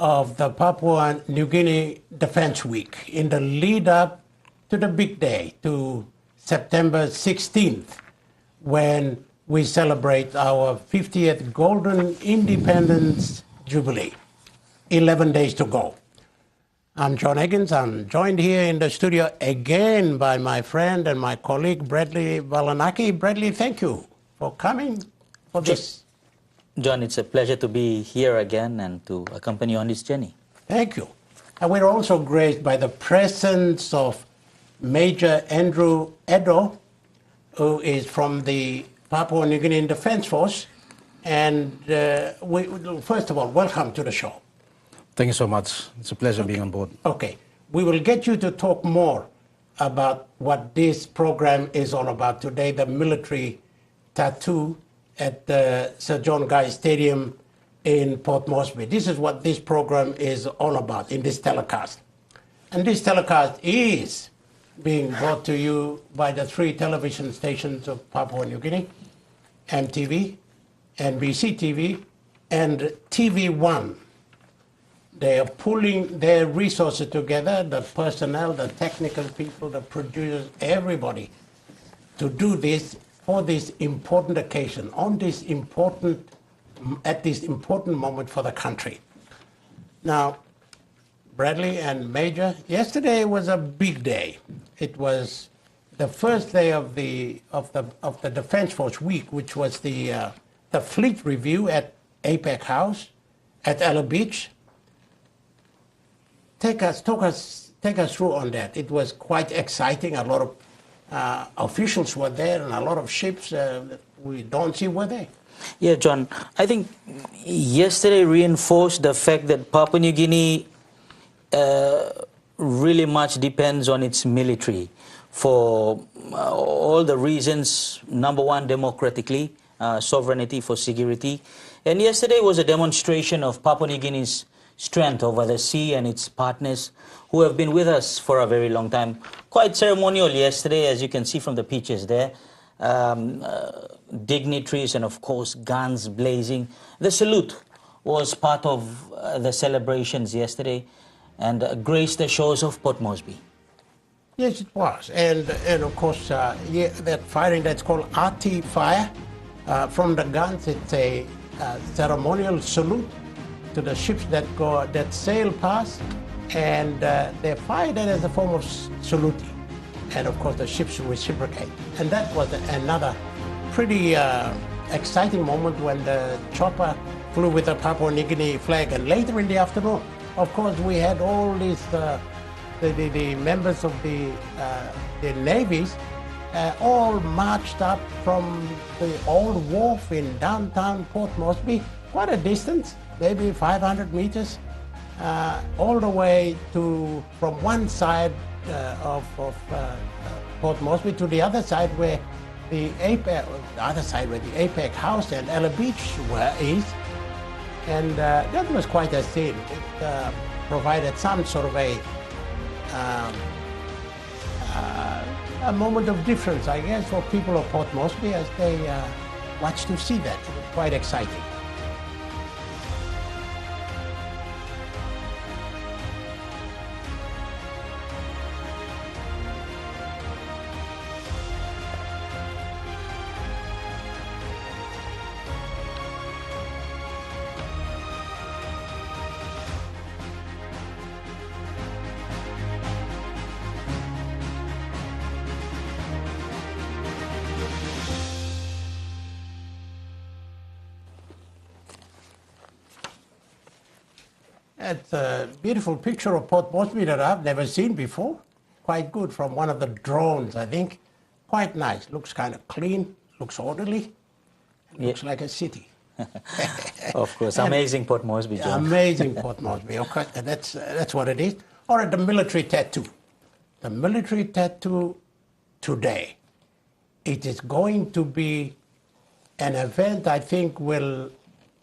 of the Papua New Guinea Defense Week in the lead up to the big day, to September 16th, when we celebrate our 50th Golden Independence Jubilee. 11 days to go. I'm John Higgins. I'm joined here in the studio again by my friend and my colleague, Bradley Valanaki. Bradley, thank you for coming for this. John, it's a pleasure to be here again and to accompany you on this journey. Thank you. And we're also graced by the presence of Major Andrew Edo, who is from the Papua New Guinean Defense Force. And first of all, welcome to the show. Thank you so much. It's a pleasure being on board. Okay. We will get you to talk more about what this program is all about today, the military tattoo at the Sir John Guy Stadium in Port Moresby. This is what this program is all about in this telecast. And this telecast is being brought to you by the 3 television stations of Papua New Guinea, EMTV, NBC TV, and TV1. They are pulling their resources together, the personnel, the technical people, the producers, everybody, to do this for this important occasion, at this important moment for the country. Now, Bradley and Major, yesterday was a big day. It was the first day of the Defense Force Week, which was the fleet review at APEC House at Ella Beach. Take us through on that. It was quite exciting. A lot of officials were there, and a lot of ships that we don't see were there. Yeah, John, I think yesterday reinforced the fact that Papua New Guinea really much depends on its military for all the reasons. Number one, democratically, sovereignty for security. And yesterday was a demonstration of Papua New Guinea's strength over the sea and its partners who have been with us for a very long time. Quite ceremonial yesterday, as you can see from the pictures there. Dignitaries and, of course, guns blazing. The salute was part of the celebrations yesterday and graced the shores of Port Moresby. Yes, it was. And of course, that firing, that's called RT fire. From the guns, it's a ceremonial salute to the ships that sail past, and they fired it as a form of saluting. And of course, the ships reciprocate. And that was another pretty exciting moment when the chopper flew with the Papua New Guinea flag. And later in the afternoon, of course, we had all these the members of the navies all marched up from the old wharf in downtown Port Moresby, quite a distance, maybe 500 meters, all the way from one side of Port Moresby to the other side where the APEC House and Ella Beach is. And that was quite a scene. It provided some sort of a moment of difference, I guess, for people of Port Moresby as they watched to see that. It was quite exciting. It's a beautiful picture of Port Moresby that I've never seen before. Quite good from one of the drones, I think. Quite nice. Looks kind of clean, looks orderly, looks like a city. Of course, amazing Port Moresby, John. Amazing Port Moresby, okay, that's what it is. All right, the military tattoo. The military tattoo today. It is going to be an event I think will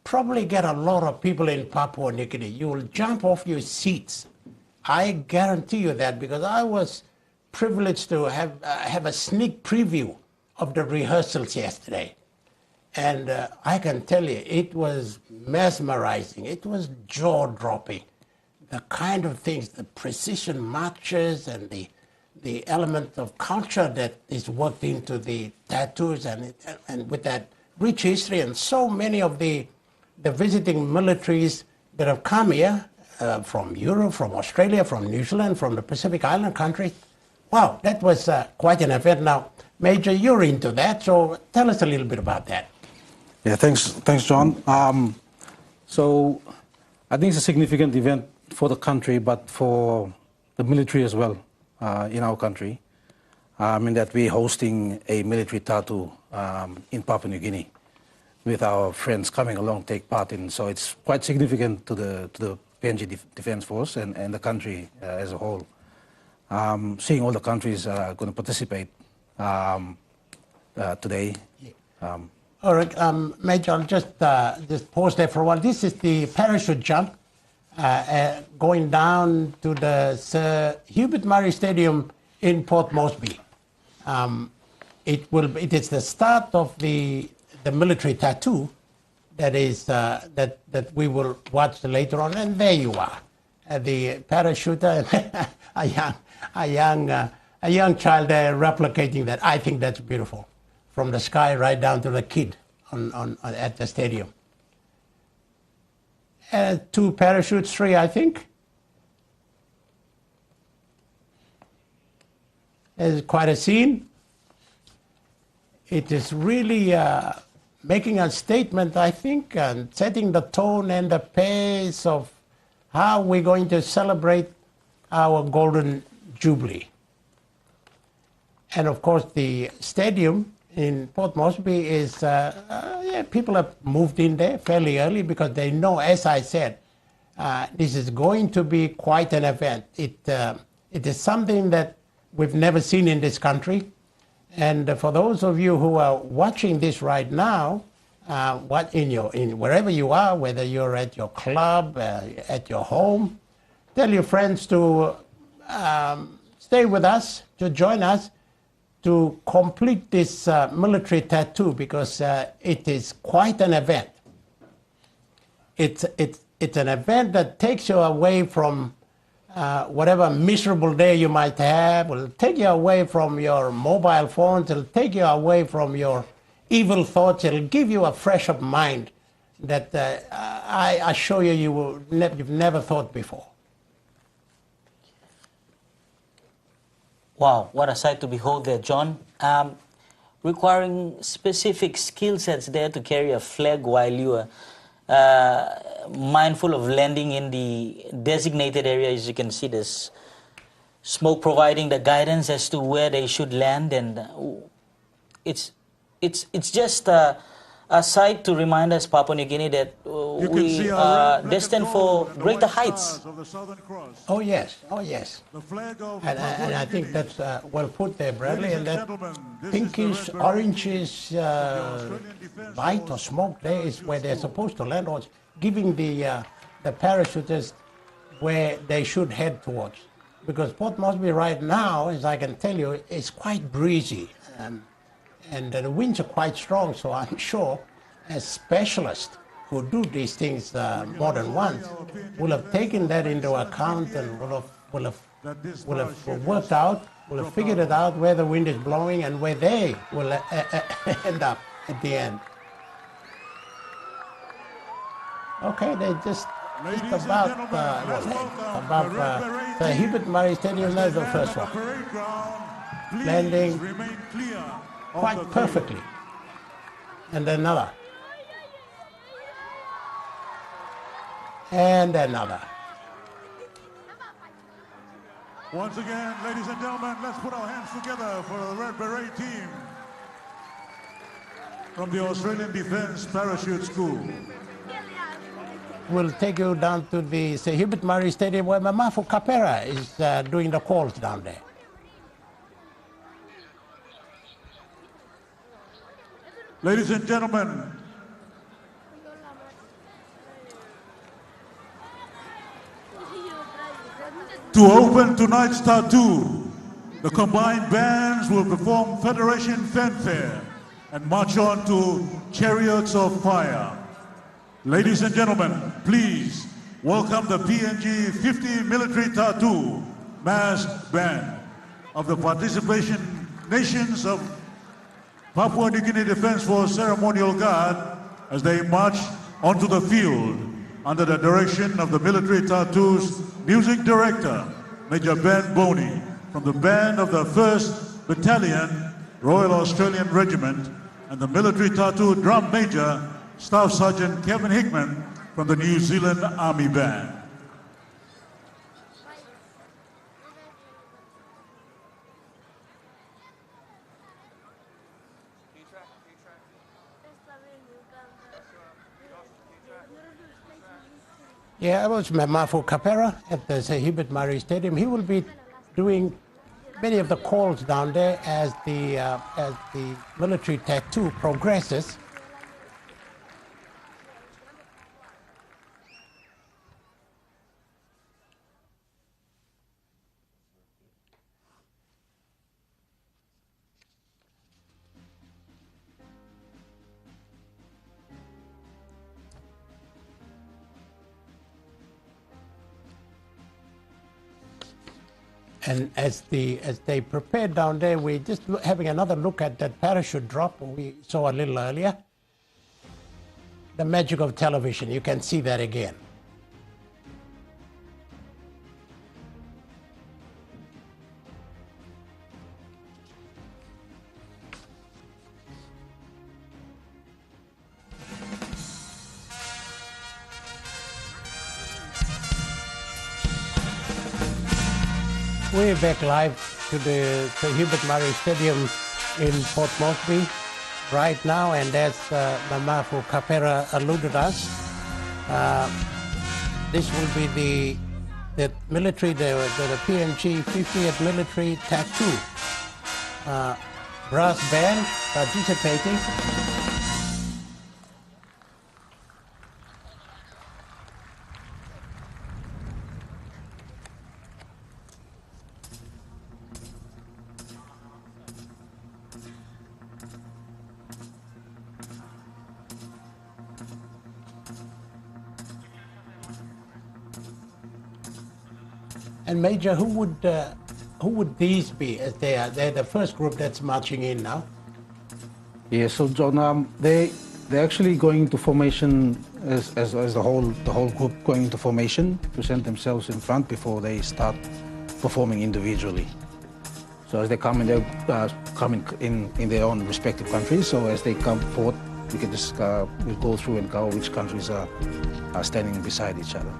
probably get a lot of people in Papua New Guinea. You will jump off your seats. I guarantee you that, because I was privileged to have a sneak preview of the rehearsals yesterday. And I can tell you, it was mesmerizing. It was jaw-dropping. the kind of things, the precision marches and the element of culture that is worked into the tattoos, and with that rich history, and so many of the visiting militaries that have come here from Europe, from Australia, from New Zealand, from the Pacific Island countries. Wow, that was quite an event. Now, Major, you're into that, so tell us a little bit about that. Yeah, thanks, John. So I think it's a significant event for the country, but for the military as well in our country. In that we're hosting a military tattoo in Papua New Guinea with our friends coming along, take part in. So it's quite significant to the PNG Defence Force and the country as a whole. Seeing all the countries going to participate today. All right, Major, I'll just pause there for a while. This is the parachute jump going down to the Sir Hubert Murray Stadium in Port Moresby. It is the start of the military tattoo that is that we will watch later on, and there you are, the parachuter, a young child there replicating that. I think that's beautiful, from the sky right down to the kid at the stadium. 2 parachutes, 3, I think. It's quite a scene. It is really making a statement, I think, and setting the tone and the pace of how we're going to celebrate our Golden Jubilee. And of course, the stadium in Port Moresby is, people have moved in there fairly early because they know, as I said, this is going to be quite an event. It is something that we've never seen in this country. And for those of you who are watching this right now, wherever you are, whether you're at your club, at your home, tell your friends to stay with us, to join us, to complete this military tattoo, because it is quite an event. It's an event that takes you away from whatever miserable day you might have. Will take you away from your mobile phones. It'll take you away from your evil thoughts. It'll give you a fresh up mind that I assure you you've never thought before. Wow, what a sight to behold there, John. Requiring specific skill sets there to carry a flag while you are mindful of landing in the designated area. As you can see, there's smoke providing the guidance as to where they should land, and it's just a sight to remind us, Papua New Guinea, that we are destined for greater heights. Oh yes, oh yes. And I think that's well put there, Bradley. And that pinkish, orangish light or smoke there is where they're supposed to land, or giving the parachutists where they should head towards. Because Port Moresby right now, as I can tell you, is quite breezy. And the winds are quite strong, so I'm sure as specialists who do these things more than once will have taken that into account and will have worked out, will have figured it out where the wind is blowing and where they will end up at the end. Okay, they just about the Hubert Murray Stadium. There's the first one, landing quite perfectly, and another, and another. Once again, ladies and gentlemen, let's put our hands together for the Red Beret team from the Australian Defence Parachute School. We'll take you down to the Sir Hubert Murray Stadium where Mamafu Kapera is doing the calls down there. Ladies and gentlemen, to open tonight's tattoo, the combined bands will perform Federation Fanfare and march on to Chariots of Fire. Ladies and gentlemen, please welcome the PNG 50 Military Tattoo Mass Band of the participation nations of Papua New Guinea Defense Force Ceremonial Guard as they march onto the field under the direction of the Military Tattoo's music director, Major Ben Boney, from the band of the 1st Battalion, Royal Australian Regiment, and the Military Tattoo Drum Major, Staff Sergeant Kevin Hickman, from the New Zealand Army Band. Yeah, I was Mafu Kapera at the Sir Hubert Murray Stadium. He will be doing many of the calls down there as the military tattoo progresses. And as they prepare down there, we're just having another look at that parachute drop we saw a little earlier. The magic of television, you can see that again. We're back live to the Sir Hubert Murray Stadium in Port Moresby right now, and as Mamafu Kapera alluded us, this will be the military, the PNG 50th Military Tattoo brass band participating. And Major, who would these be? As they're the first group that's marching in now. Yeah, so John, they're actually going into formation as the whole group going into formation, present themselves in front before they start performing individually. So as they come in, they're coming in their own respective countries. So as they come forward, we can just we'll go through and go which countries are standing beside each other.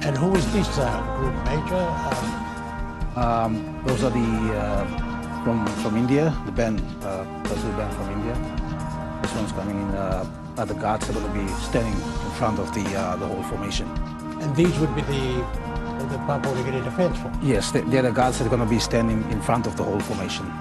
And who is this group, Major? Those are the from India, the band, those are the band from India. This one's coming in. The guards are going to be standing in front of the whole formation. And these would be the Papua New Guinea Defense Force? Yes, they're the guards that are going to be standing in front of the whole formation.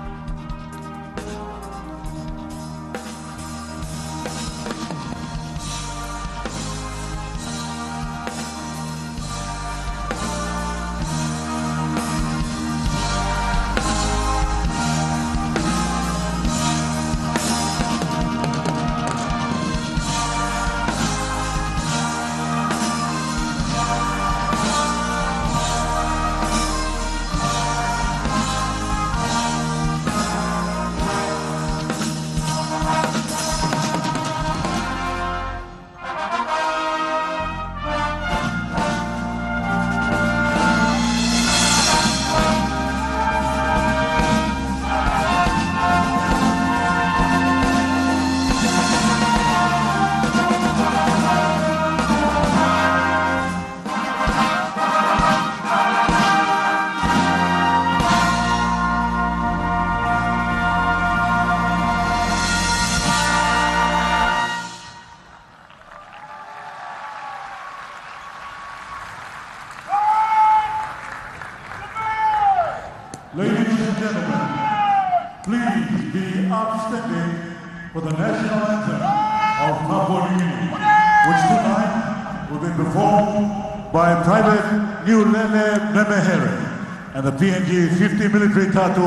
please be outstanding for the national anthem of Papua New Guinea, which tonight will be performed by Private Niulele Memehere and the PNG 50 Military Tattoo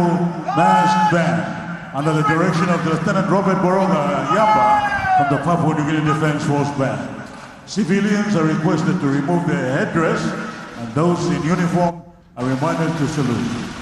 Mass Band under the direction of Lieutenant Robert Boronga Yamba from the Papua New Guinea Defense Force Band. Civilians are requested to remove their headdress, and those in uniform are reminded to salute.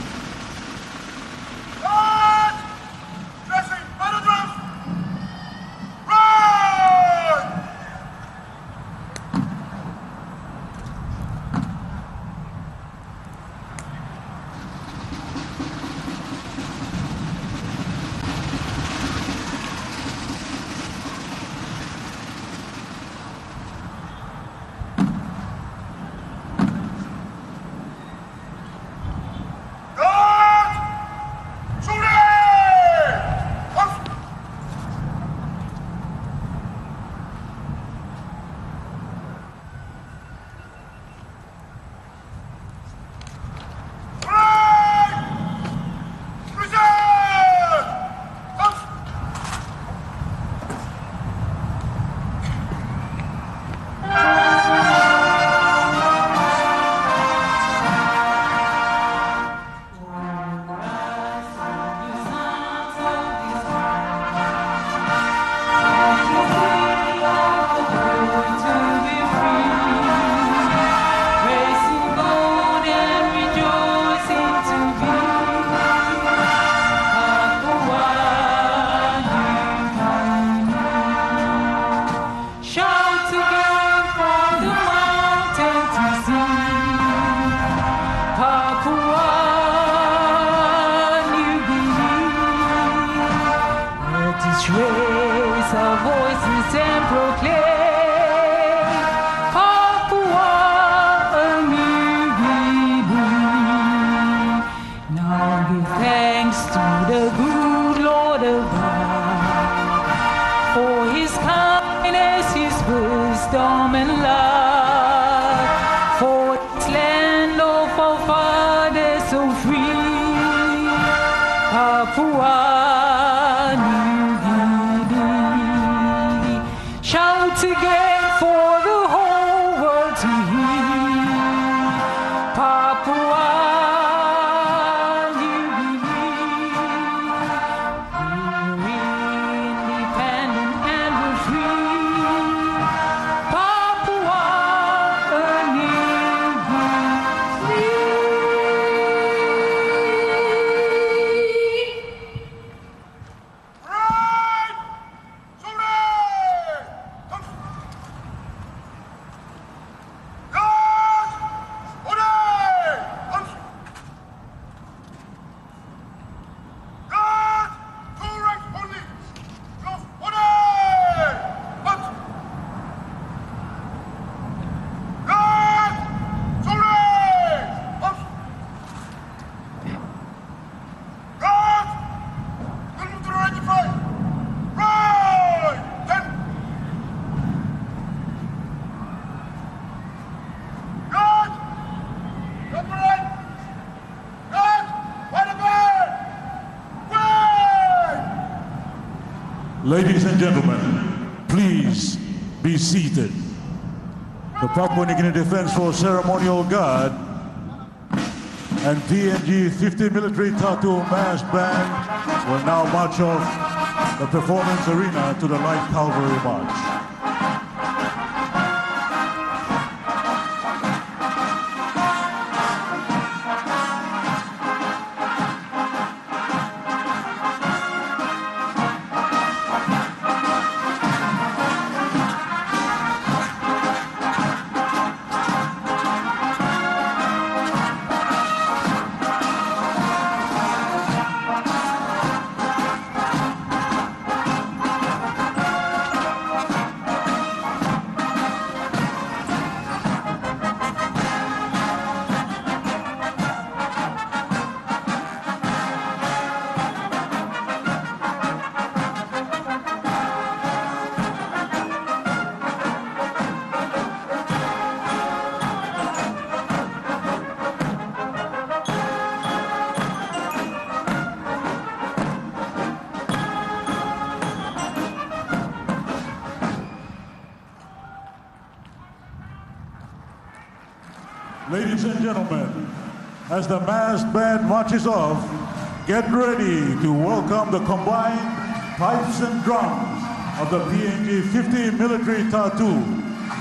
Ladies and gentlemen, please be seated. The Papua New Guinea Defense Force Ceremonial Guard and PNG 50 Military Tattoo Mass Band will now march off the performance arena to the Light Cavalry March. Ladies and gentlemen, as the massed band marches off, get ready to welcome the combined pipes and drums of the PNG 50 Military Tattoo,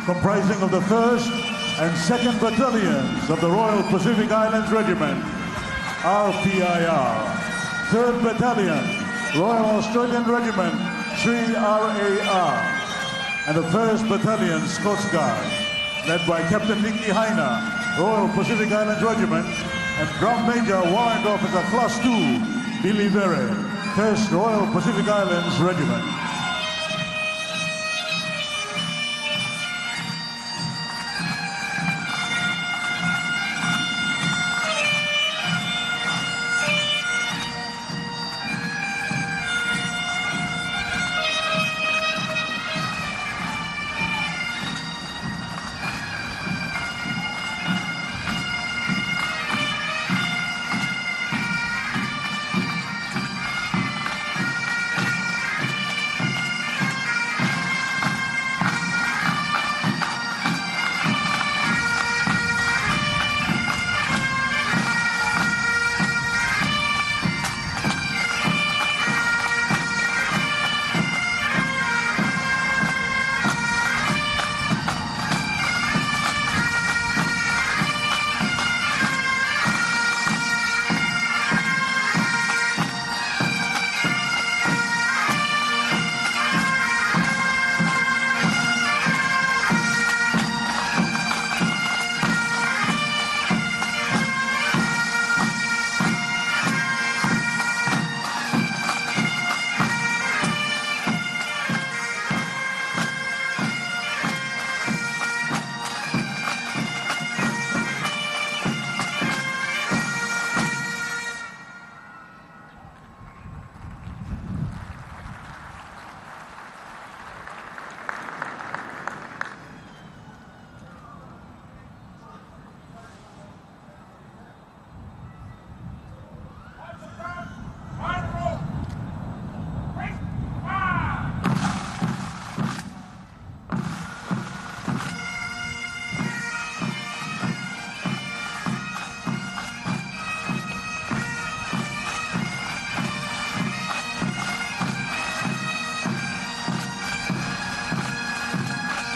comprising of the 1st and 2nd Battalions of the Royal Pacific Islands Regiment, RPIR, 3rd Battalion, Royal Australian Regiment, 3RAR, and the 1st Battalion Scots Guard, led by Captain Nicky Haina, Royal Pacific Islands Regiment, and Drum Major Warrant Officer Class 2, Billy Verre, 1st Royal Pacific Islands Regiment.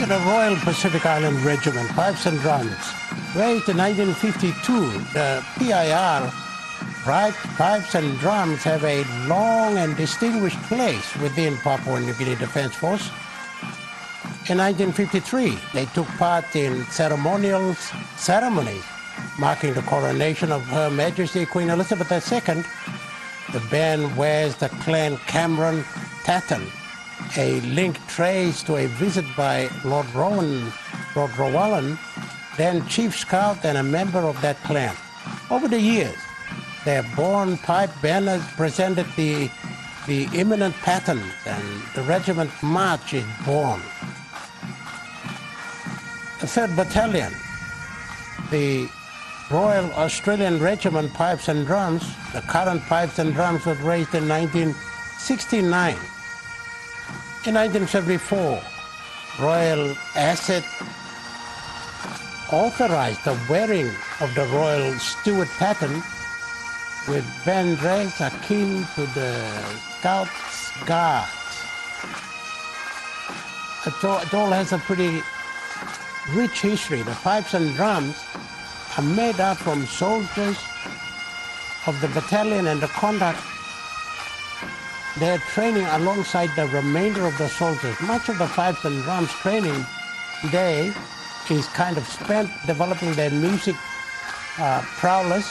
The Royal Pacific Island Regiment, pipes and drums. Raised in 1952, the PIR pipes and drums have a long and distinguished place within Papua New Guinea Defence Force. In 1953, they took part in ceremonial ceremonies marking the coronation of Her Majesty Queen Elizabeth II. The band wears the Clan Cameron Tatton, a link traced to a visit by Lord Rowan, then Chief Scout and a member of that clan. Over the years, their borne pipe banners presented the imminent patterns, and the regiment march is born. The 3rd Battalion, the Royal Australian Regiment Pipes and Drums, the current pipes and drums was raised in 1969. In 1974, Royal Asset authorized the wearing of the Royal Stewart pattern with band dress akin to the Scots Guards. It all has a pretty rich history. The pipes and drums are made up from soldiers of the battalion and the conduct. They're training alongside the remainder of the soldiers. Much of the pipes and drums training day is kind of spent developing their music prowess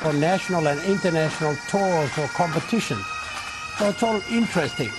for national and international tours or competitions. So it's all interesting.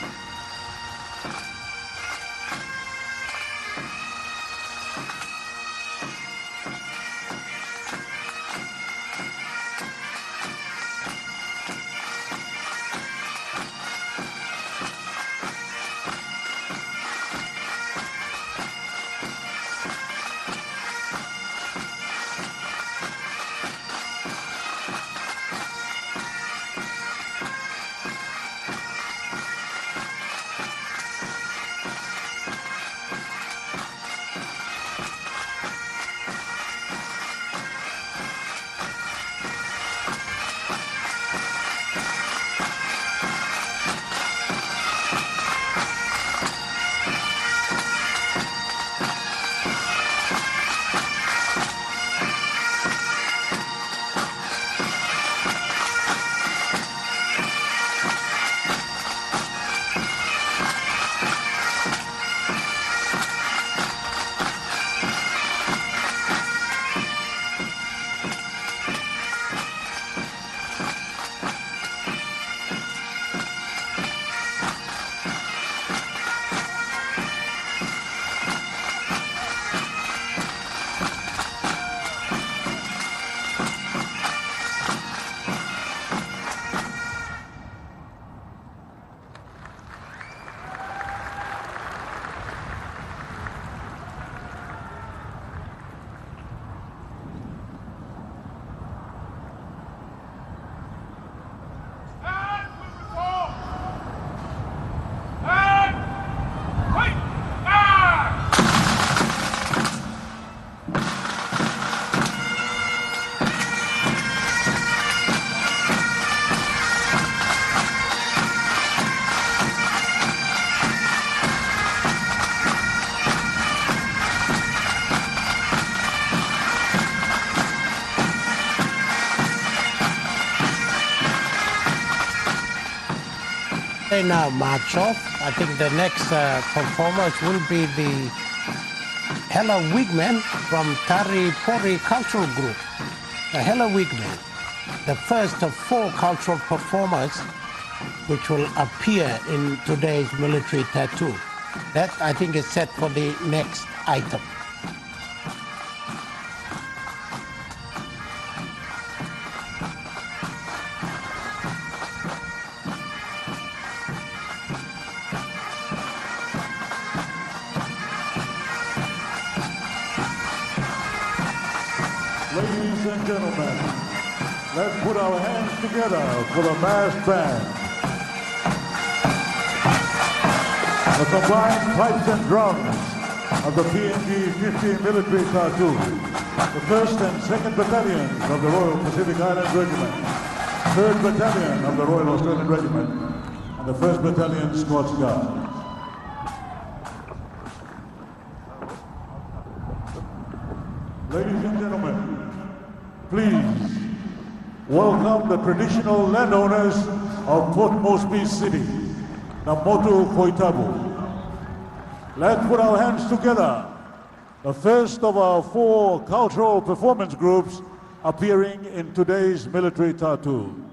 They now march off. I think the next performers will be the Hela Wigmen from Tari Pori Cultural Group. The Hela Wigmen, the first of 4 cultural performers which will appear in today's military tattoo. That, I think, is set for the next item. Ladies and gentlemen, let's put our hands together for the mass band. The combined pipes and drums of the PNG 50 military tattoo, the 1st and 2nd Battalions of the Royal Pacific Islands Regiment, 3rd Battalion of the Royal Australian Regiment, and the 1st Battalion Scots Guards. Ladies and gentlemen, please welcome the traditional landowners of Port Moresby City, the Moto Koitabu. Let's put our hands together. The first of our 4 cultural performance groups appearing in today's military tattoo.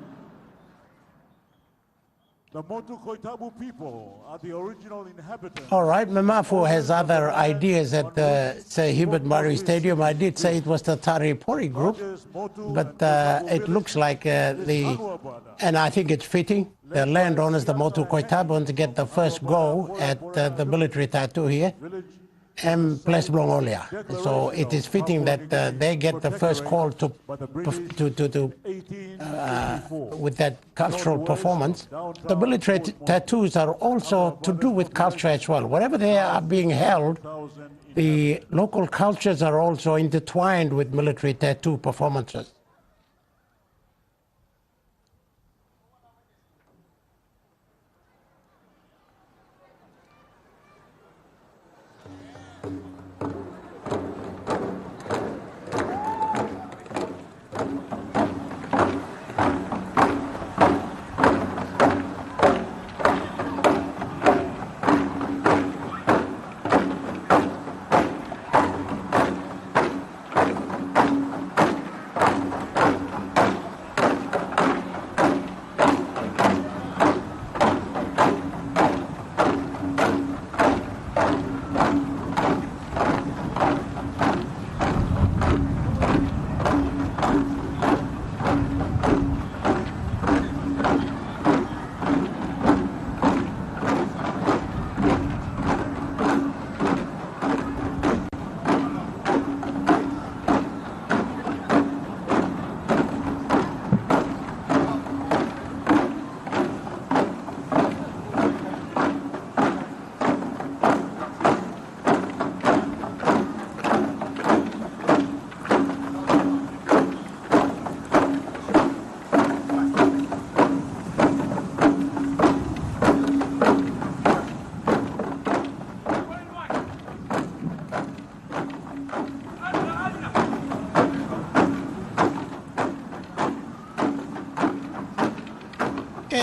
The Moto Koitabu people are the original inhabitants. All right, Mamafu has other ideas at the Sir Hubert Murray Stadium. I did say it was the Tari Pori group, but it looks like and I think it's fitting, the landowners, the Moto Koitabu, want to get the first go at the military tattoo here. Place Blongolia. So it is fitting that they get the first call to with that cultural performance. The military tattoos are also to do with culture as well. Wherever they are being held, the local cultures are also intertwined with military tattoo performances.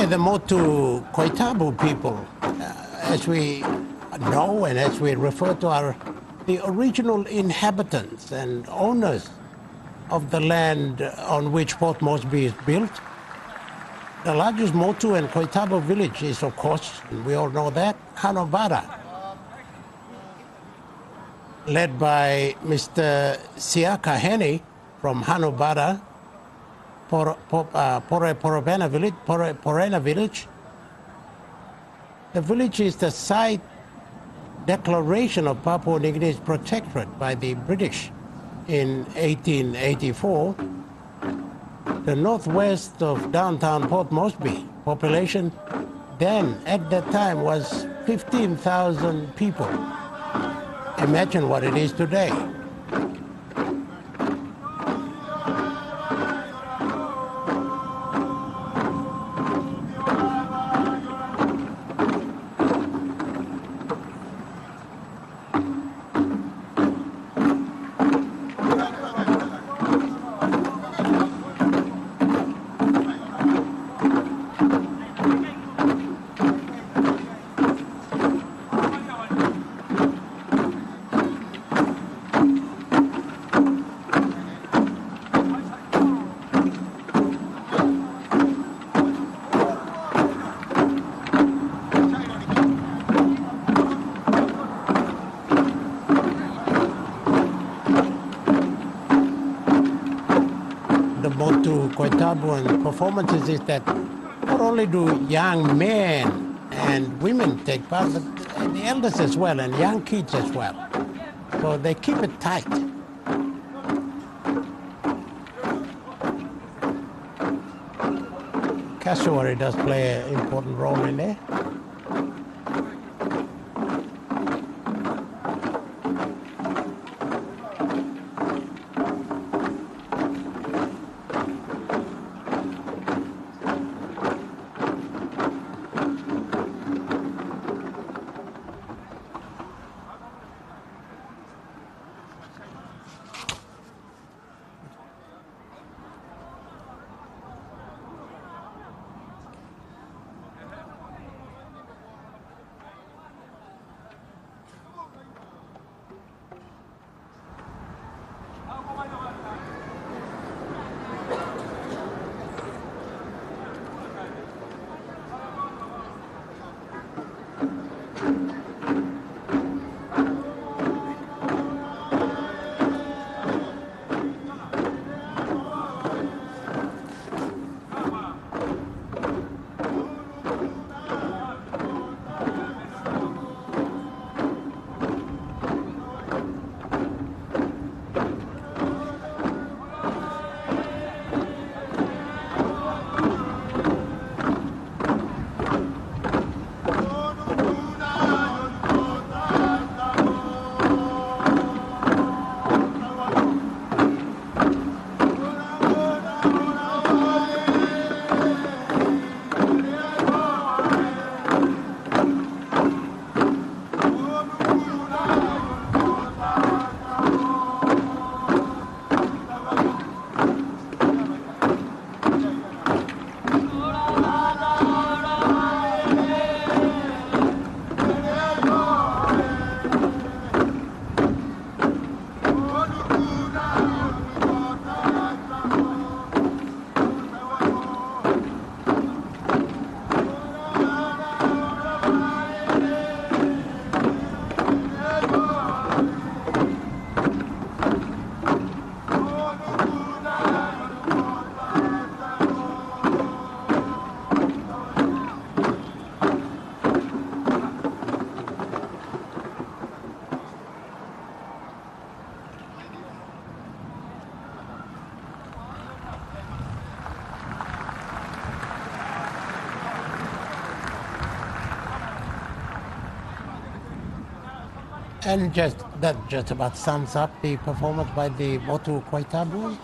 The Moto Koitabu people, as we know and as we refer to, are the original inhabitants and owners of the land on which Port Moresby is built. The largest Motu and Koitabu village is, of course, and we all know that, Hanobara, led by Mr. Siaka Hene from Hanobara, Porena village. The village is the site declaration of Papua New Guinea's protectorate by the British in 1884. The northwest of downtown Port Moresby. Population then, at that time, was 15,000 people. Imagine what it is today. Koitabu performances is that not only do young men and women take part, but the elders as well, and young kids as well. So they keep it tight. Cassowary does play an important role in there. And that just about sums up the performance by the Moto Koitabu.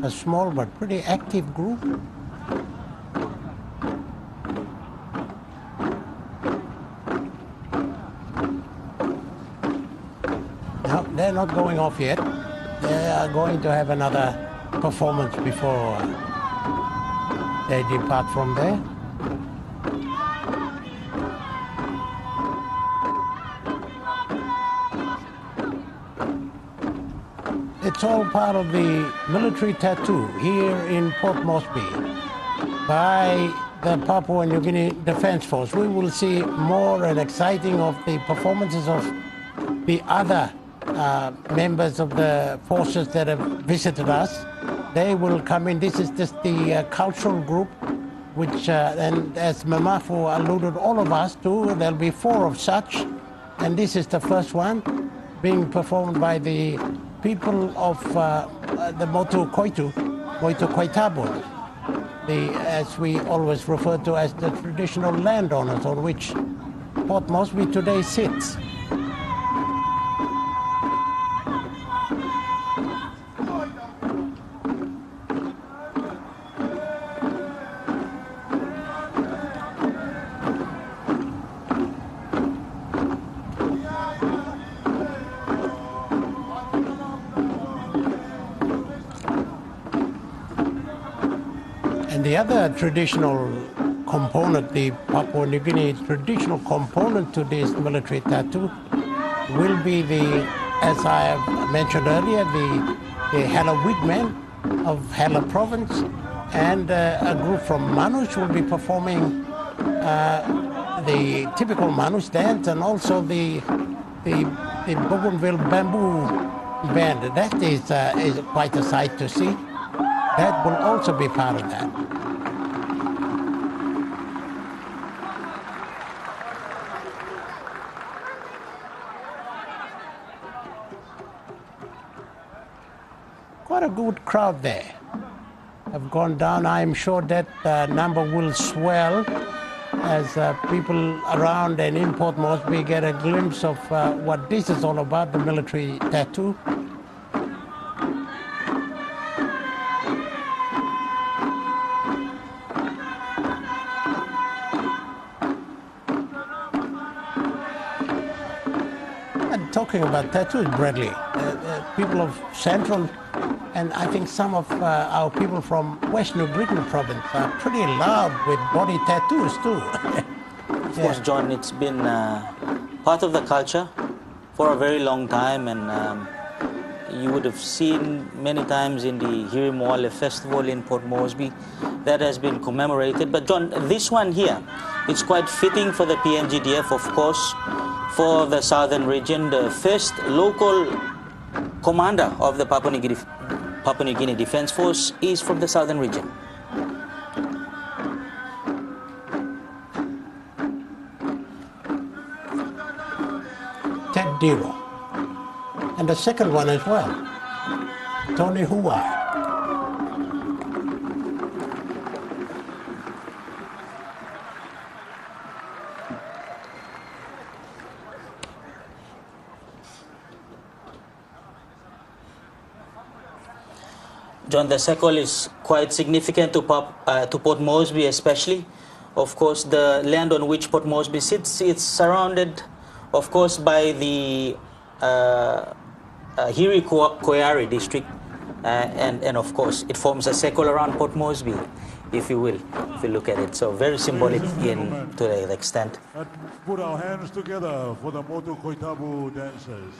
A small but pretty active group. No, they're not going off yet. They are going to have another performance before they depart from there. It's all part of the military tattoo here in Port Moresby by the Papua New Guinea Defence Force. We will see more and exciting of the performances of the other members of the forces that have visited us. They will come in. This is just the cultural group, which, and as Mamafu alluded all of us to, there'll be 4 of such, and this is the first one being performed by the people of the Moto Koitabu, as we always refer to as the traditional landowners on which Port Moresby today sits. The other traditional component, the Papua New Guinea traditional component to this military tattoo will be as I have mentioned earlier, the Hela Wigmen of Hela province, and a group from Manus will be performing the typical Manus dance, and also the Bougainville bamboo band. That is quite a sight to see. That will also be part of that. Quite a good crowd there. Have gone down. I'm sure that number will swell as people around and in Port Moresby get a glimpse of what this is all about, the military tattoo. And talking about tattoos, Bradley, people of Central and I think some of our people from West New Britain province are pretty loud with body tattoos too. Of course, John, it's been part of the culture for a very long time, and you would have seen many times in the Ceremonial festival in Port Moresby that has been commemorated. But John, this one here, it's quite fitting for the PNGDF, of course, for the southern region. The first local commander of the Papua New Guinea Defence Force is from the southern region. Ted Diro. And the second one as well, Tony Hua. John, the circle is quite significant to Port Moresby especially. Of course, the land on which Port Moresby sits, it's surrounded, of course, by the Hiri Koiari district, and of course, it forms a circle around Port Moresby, if you will, if you look at it. So very symbolic to the extent. Let's put our hands together for the Moto Koitabu dancers.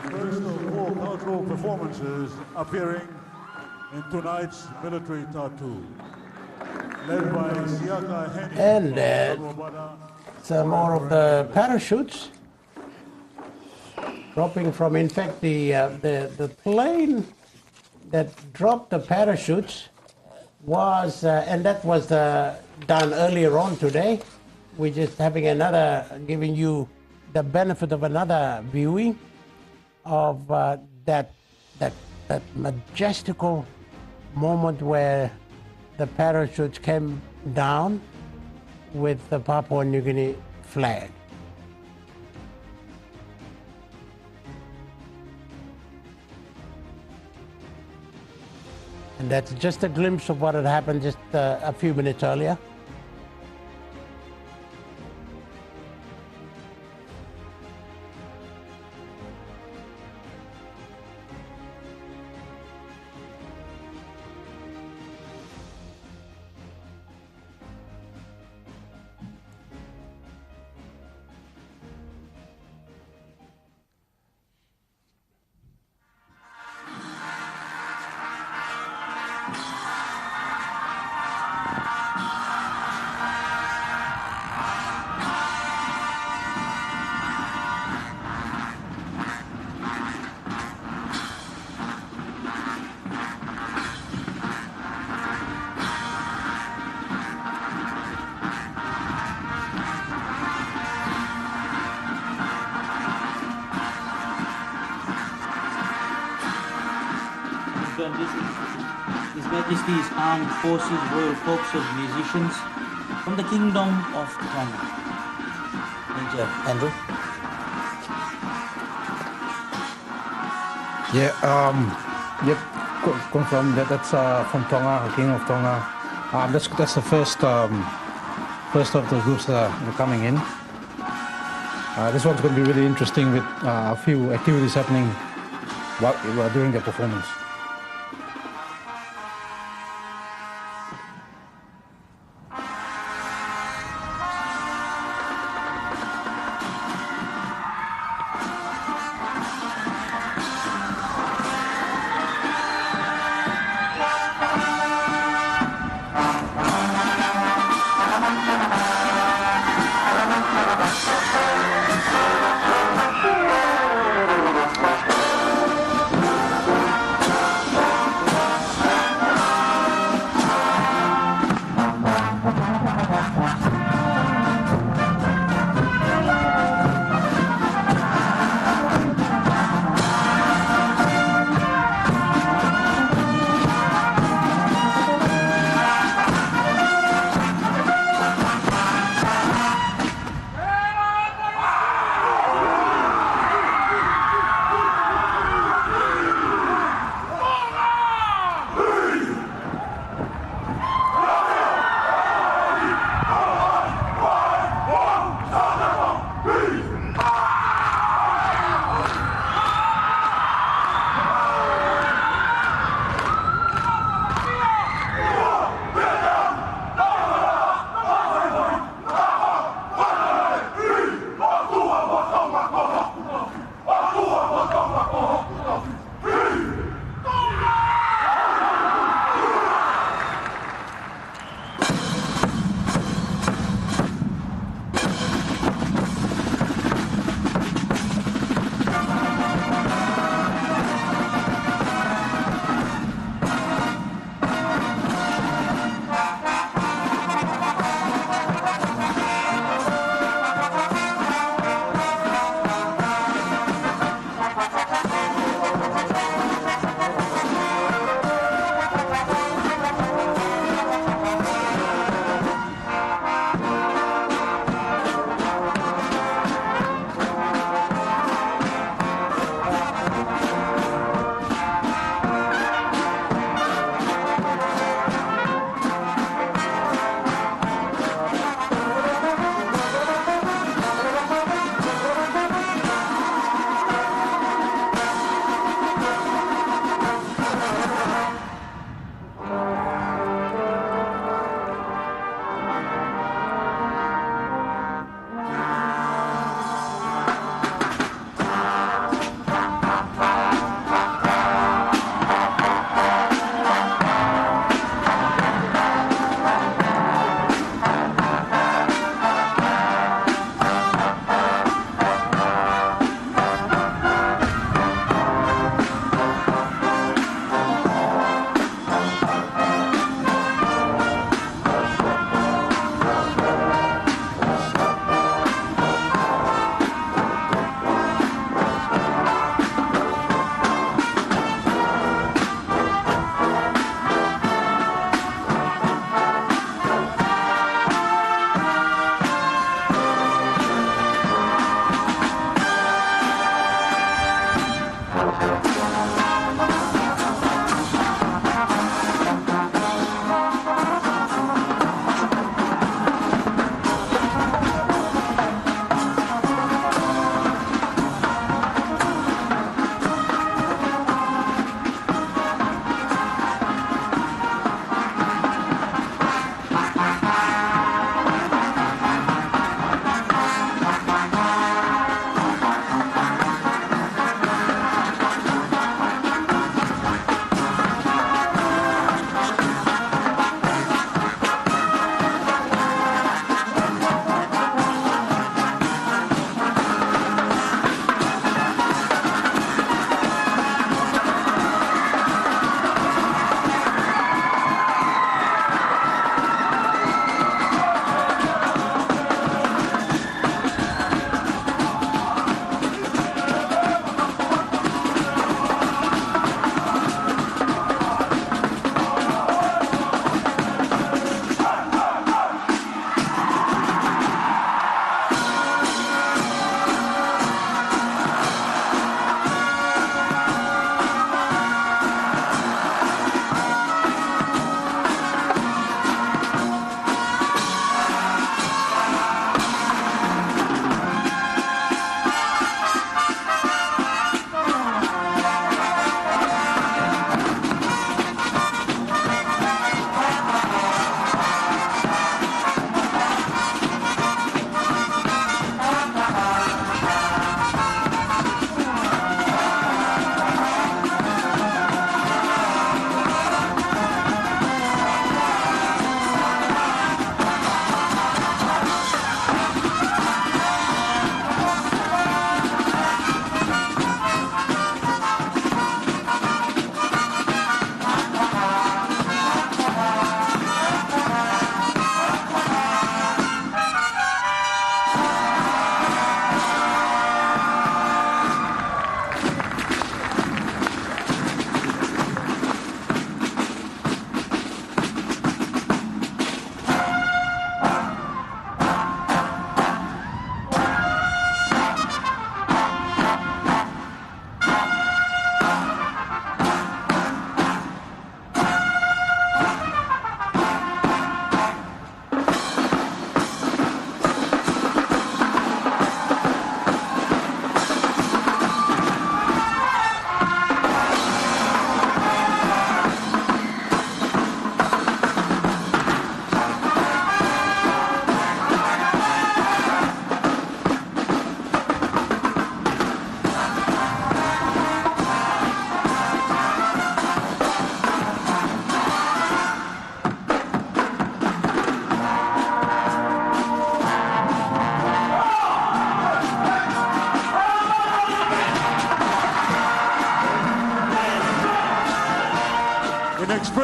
The first of 4 cultural performances appearing in tonight's military tattoo, led by Siaka Henny. And some more of the parachutes dropping from, in fact, the plane that dropped the parachutes was, and that was done earlier on today. We're just having another, giving you the benefit of another viewing of that majestical moment where the parachutes came down with the Papua New Guinea flag. And that's just a glimpse of what had happened just a few minutes earlier. His Majesty's Armed Forces Royal Corps of Musicians from the Kingdom of Tongan. Thank you, Andrew. Yeah, yep, confirmed that that's from Tonga, King of Tonga. That's the first of the groups that are coming in. This one's going to be really interesting with a few activities happening during the performance.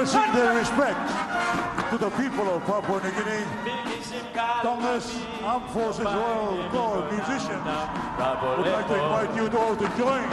expressing their respect to the people of Papua New Guinea, Tonga's Armed Forces Royal Corps musicians would like to invite you all to join.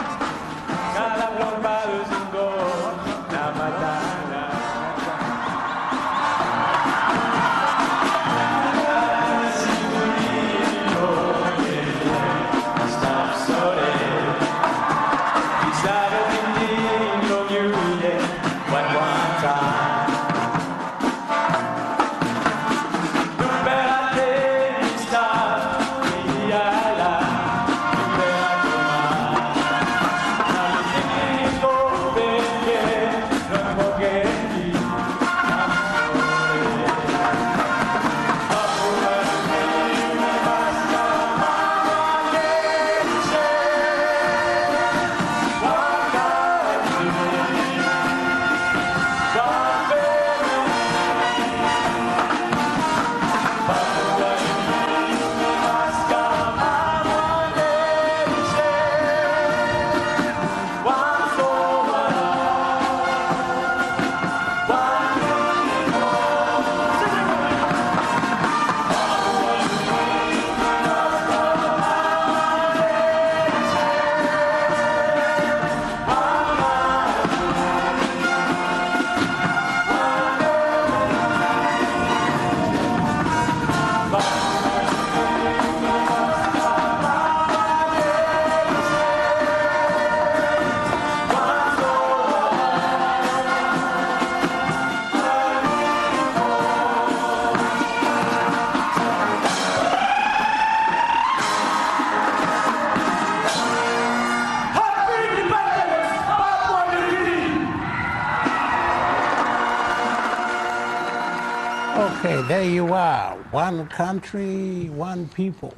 Okay, there you are. One country, one people.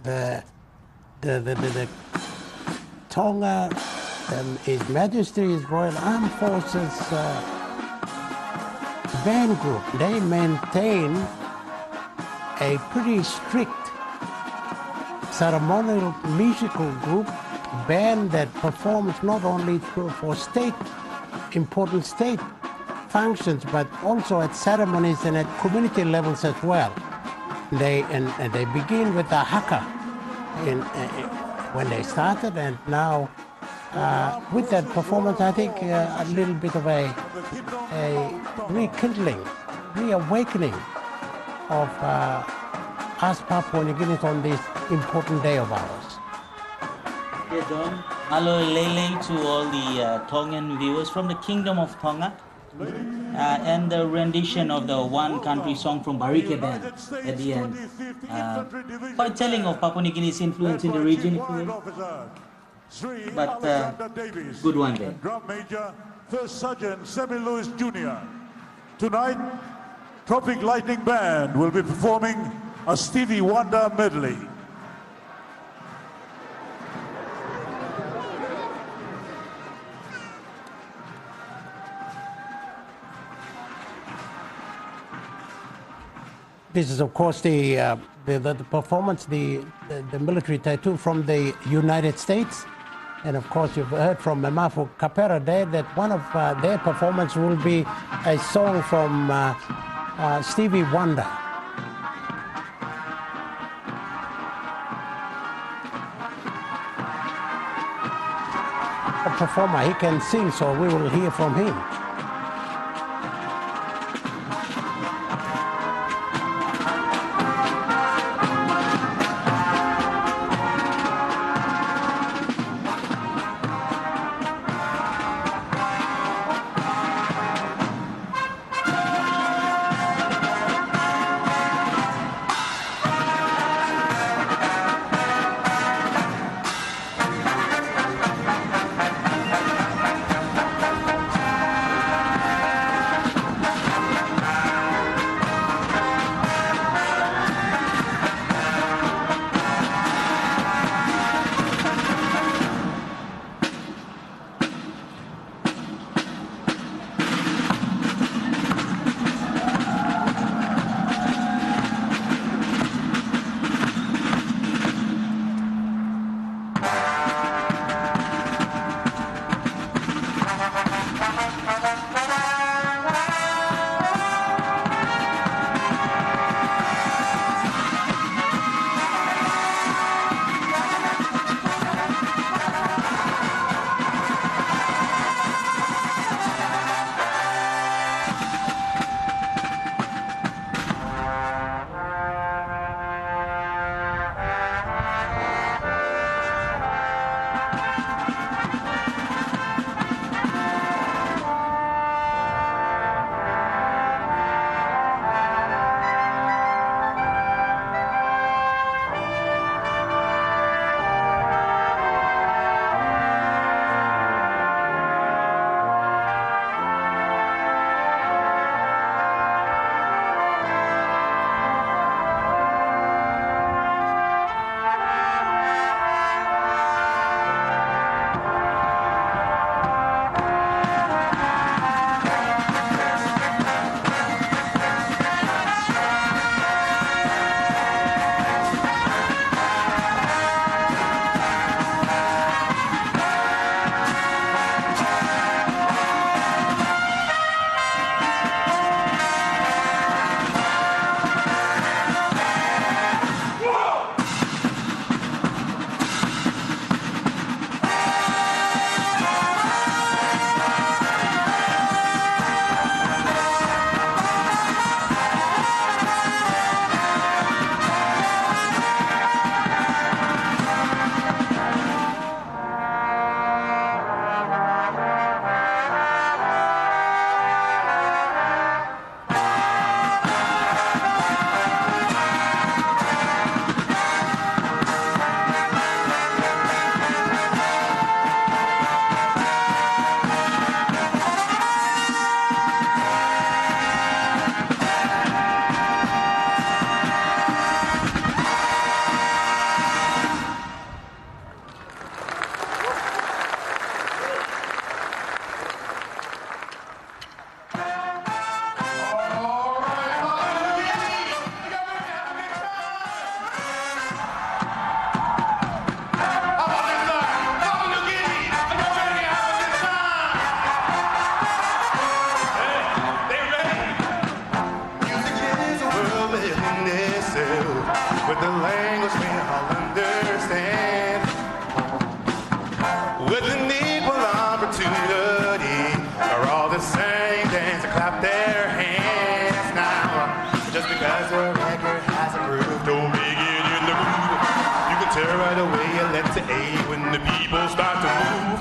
The Tonga and His Majesty's Royal Armed Forces band group, they maintain a pretty strict ceremonial musical group band that performs not only for important state functions, but also at ceremonies and at community levels as well. They begin with a haka when they started, and now with that performance, I think a little bit of a rekindling, reawakening of us Papua New Guineans on this important day of ours. Yeah, John. Hello, Lele to all the Tongan viewers from the Kingdom of Tonga. And the rendition of the One Country song from Barike Band at the end. Quite telling of Papua New Guinea's influence in the region, if you will. But good one there. Drum Major, First Sergeant Sammy Lewis Jr. Tonight, Tropic Lightning Band will be performing a Stevie Wonder medley. This is, of course, the performance, the military tattoo from the United States. And, of course, you've heard from Memafu Kapera there that one of their performance will be a song from Stevie Wonder. A performer, he can sing, so we will hear from him. the language we all understand. With an equal opportunity, are all the same, dance and clap their hands now. Just because the record has approved, don't make it in the mood. You can tell right away you left to aid when the people start to move.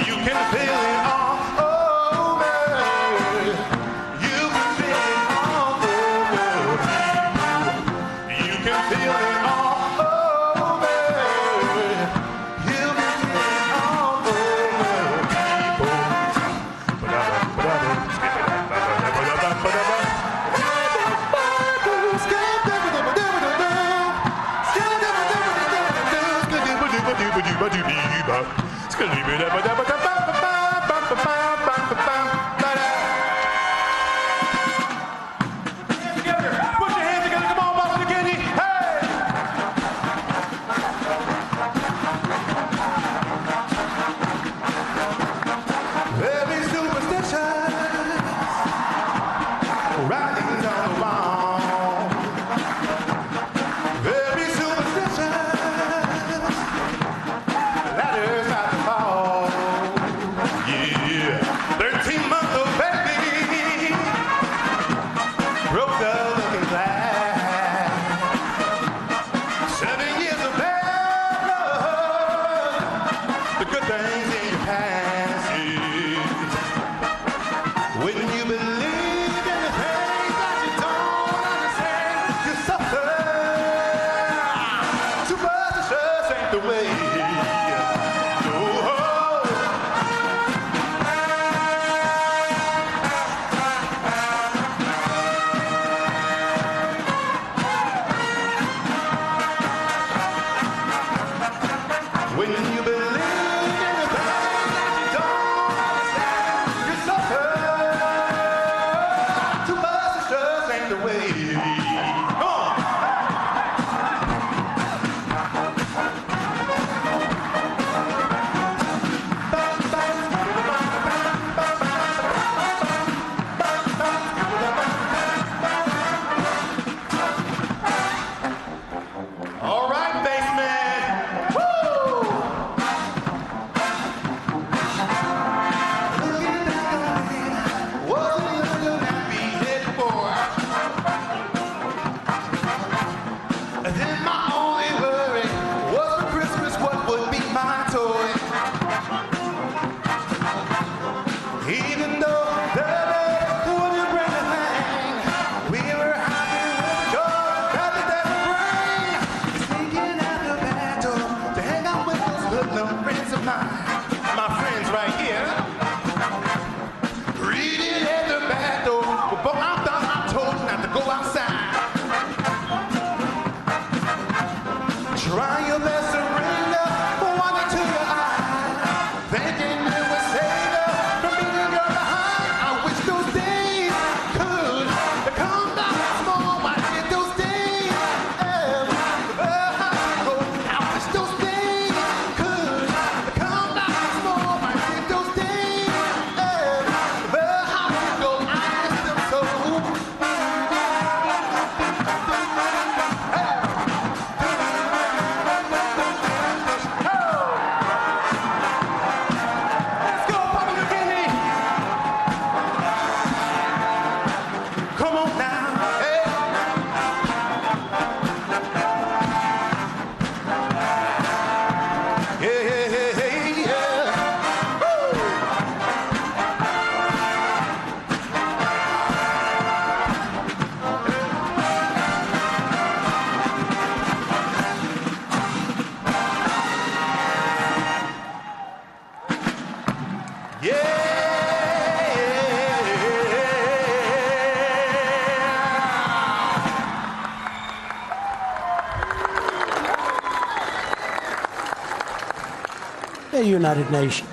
You can feel it all over. You can feel it all over, people. You can feel it all over. You can feel it all over, people.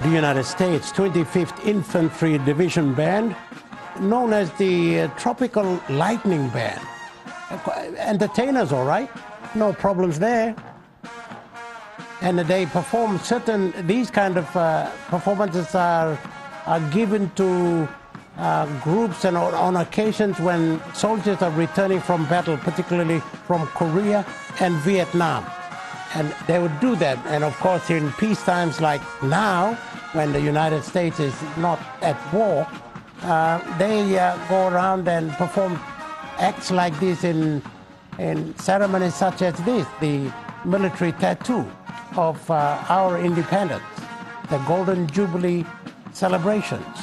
The United States 25th Infantry Division Band, known as the Tropical Lightning Band. Entertainers, all right, no problems there. And they perform these kind of performances are given to groups and on occasions when soldiers are returning from battle, particularly from Korea and Vietnam. And they would do that. And of course, in peace times like now, when the United States is not at war, they go around and perform acts like this in ceremonies such as this, the military tattoo of our independence, the Golden Jubilee celebrations.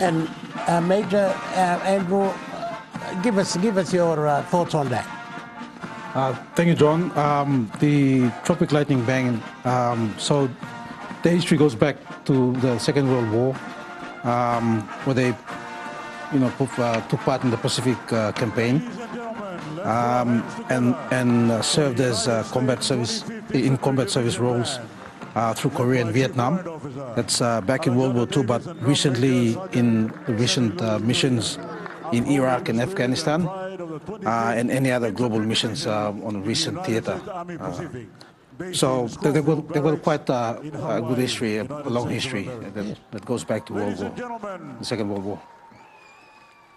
And Major Andrew, give us your thoughts on that. Thank you, John. The Tropic Lightning Band, so the history goes back to the Second World War, where they took part in the Pacific campaign and served as combat service roles through Korea and Vietnam. That's back in World War II, but recently in recent missions in Iraq and Afghanistan, and any other global missions on recent theater. So they've got quite a good history, a long history that goes back to the Second World War.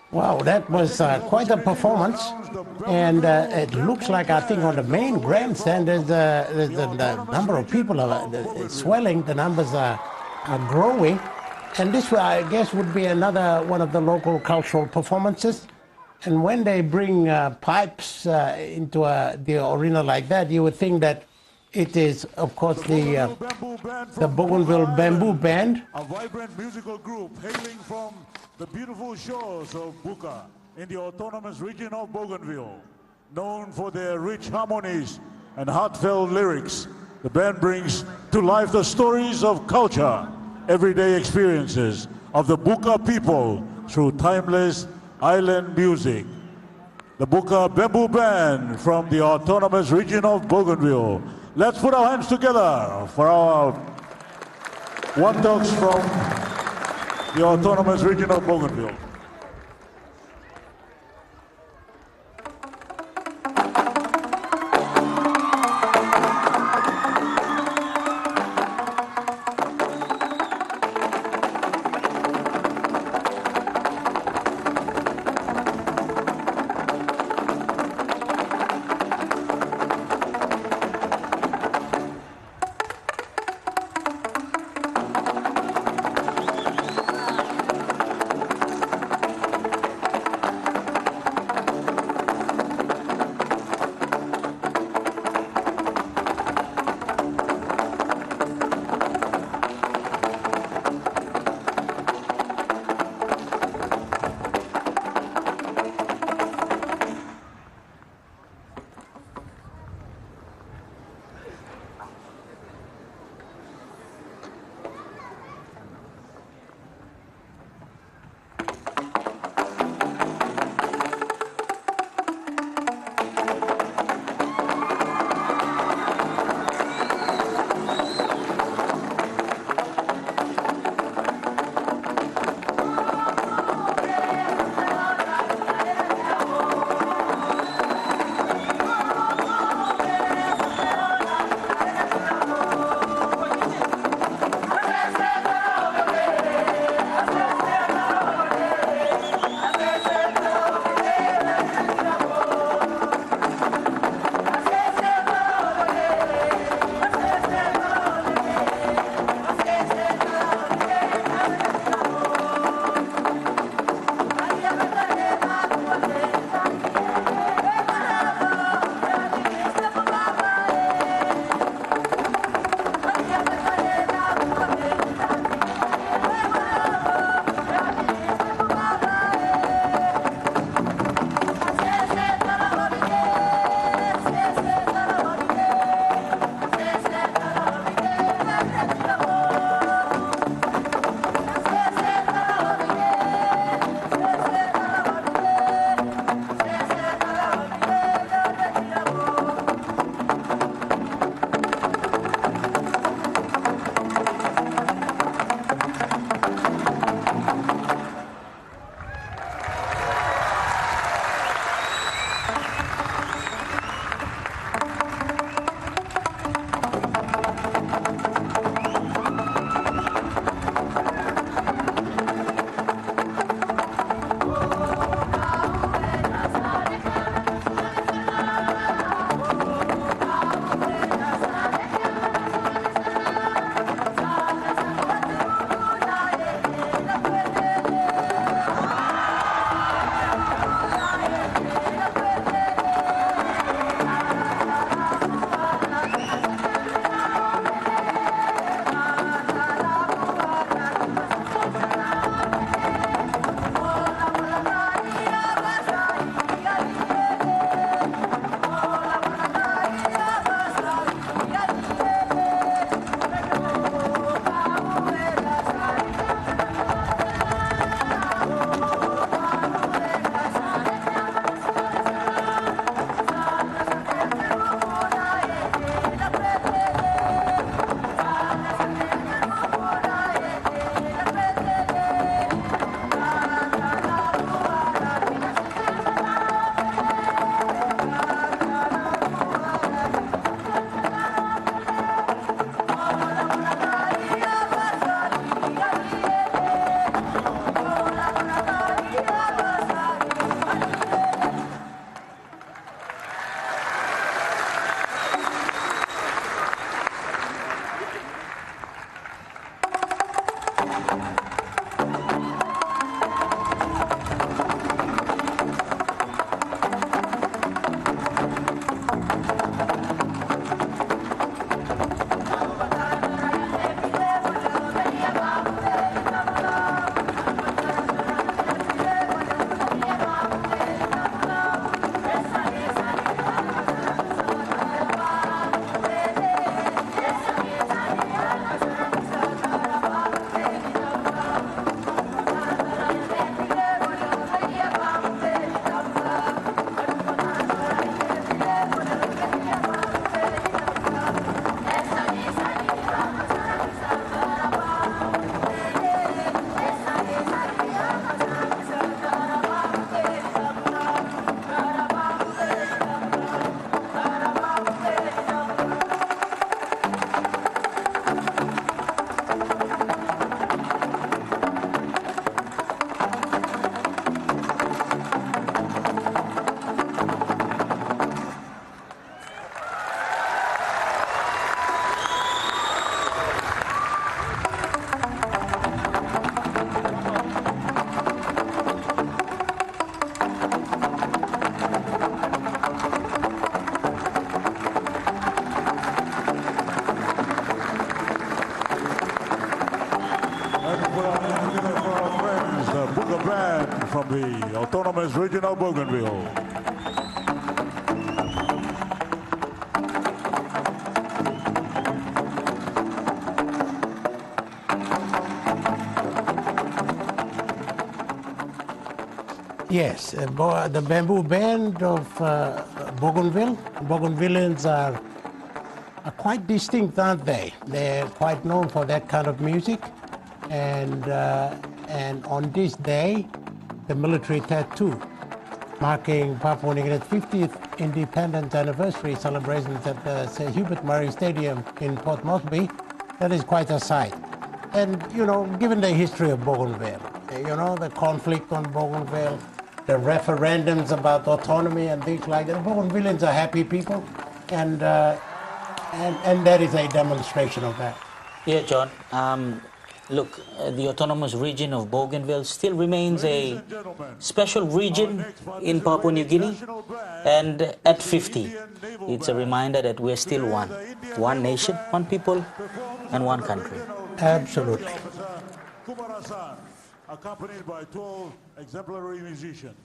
Wow, that was quite a performance, and it looks like, I think, on the main grandstand, the number of people are swelling, the numbers are growing, and this, I guess, would be another one of the local cultural performances. And when they bring pipes into the arena like that, you would think that it is, of course, the Bougainville Bamboo Band. A vibrant musical group hailing from the beautiful shores of Buka in the autonomous region of Bougainville. Known for their rich harmonies and heartfelt lyrics, the band brings to life the stories of culture, everyday experiences of the Buka people through timeless island music. The Buka Bamboo Band from the autonomous region of Bougainville. Let's put our hands together for our one dogs from the autonomous region of Bougainville. from the autonomous region of Bougainville. Yes, the bamboo band of Bougainville. Bougainvillians are quite distinct, aren't they? They're quite known for that kind of music. And on this day, the military tattoo, marking Papua New Guinea's 50th independence anniversary celebrations at the Sir Hubert Murray Stadium in Port Moresby, that is quite a sight. And, you know, given the history of Bougainville, you know, the conflict on Bougainville, the referendums about autonomy and things like that, Bougainvillians are happy people, and that is a demonstration of that. Yeah, John. Look, the autonomous region of Bougainville still remains a special region in Papua New Guinea, and at 50, it's a reminder that we're still one nation, one people, and one country. Absolutely. Accompanied by 12 exemplary musicians.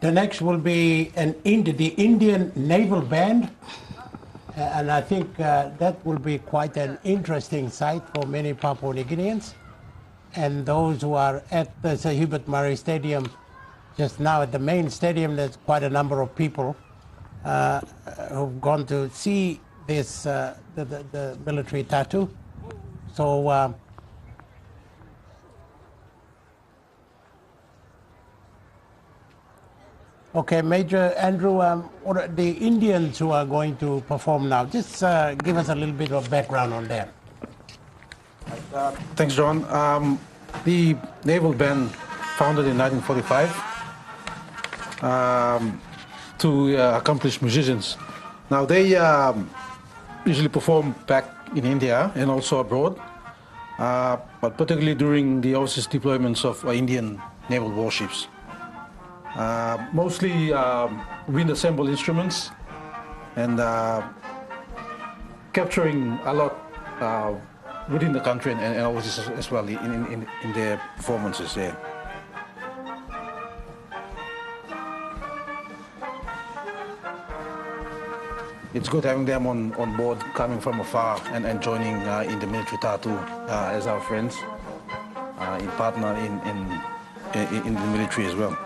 The next will be the Indian Naval Band, and I think that will be quite an interesting sight for many Papua New Guineans. And those who are at the Sir Hubert Murray Stadium just now, at the main stadium, there's quite a number of people who've gone to see this the military tattoo. So okay, Major Andrew, what are the Indians who are going to perform now? Just give us a little bit of background on them. Thanks, John. The Naval Band, founded in 1945, to accomplished musicians. Now they usually perform back in India and also abroad, but particularly during the overseas deployments of Indian naval warships. Mostly wind-assembled instruments and capturing a lot within the country and overseas as well in their performances there. It's good having them on board, coming from afar and joining in the military tattoo as our friends, in partner in the military as well.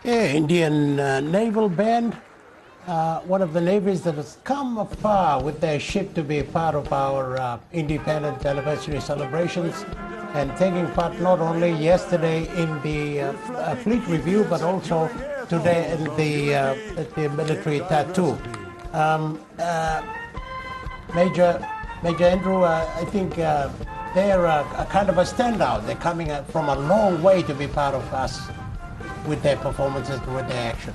Yeah, Indian naval band, one of the navies that has come afar with their ship to be part of our independence anniversary celebrations and taking part not only yesterday in the fleet review but also today in the military tattoo. Major Andrew, I think they're a kind of a standout. They're coming from a long way to be part of us with their performances, with their action.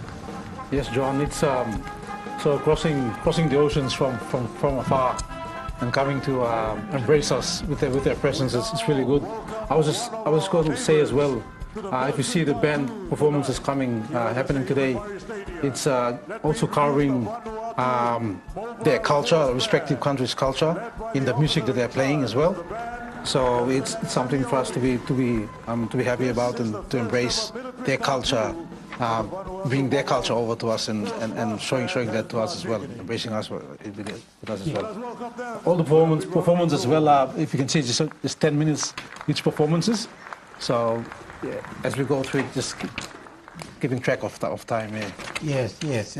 Yes, John, it's so crossing the oceans from afar and coming to embrace us with their presence. It's really good. I was going to say as well, if you see the band performances happening today, it's also covering their culture, respective countries' culture in the music that they're playing as well. So it's something for us to be happy about and to embrace their culture, bring their culture over to us and showing that to us as well, embracing us with us as well. All the performance as well. If you can see, just 10 minutes each performances. So yeah, as we go through it, just keeping track of time. Yeah. Yes.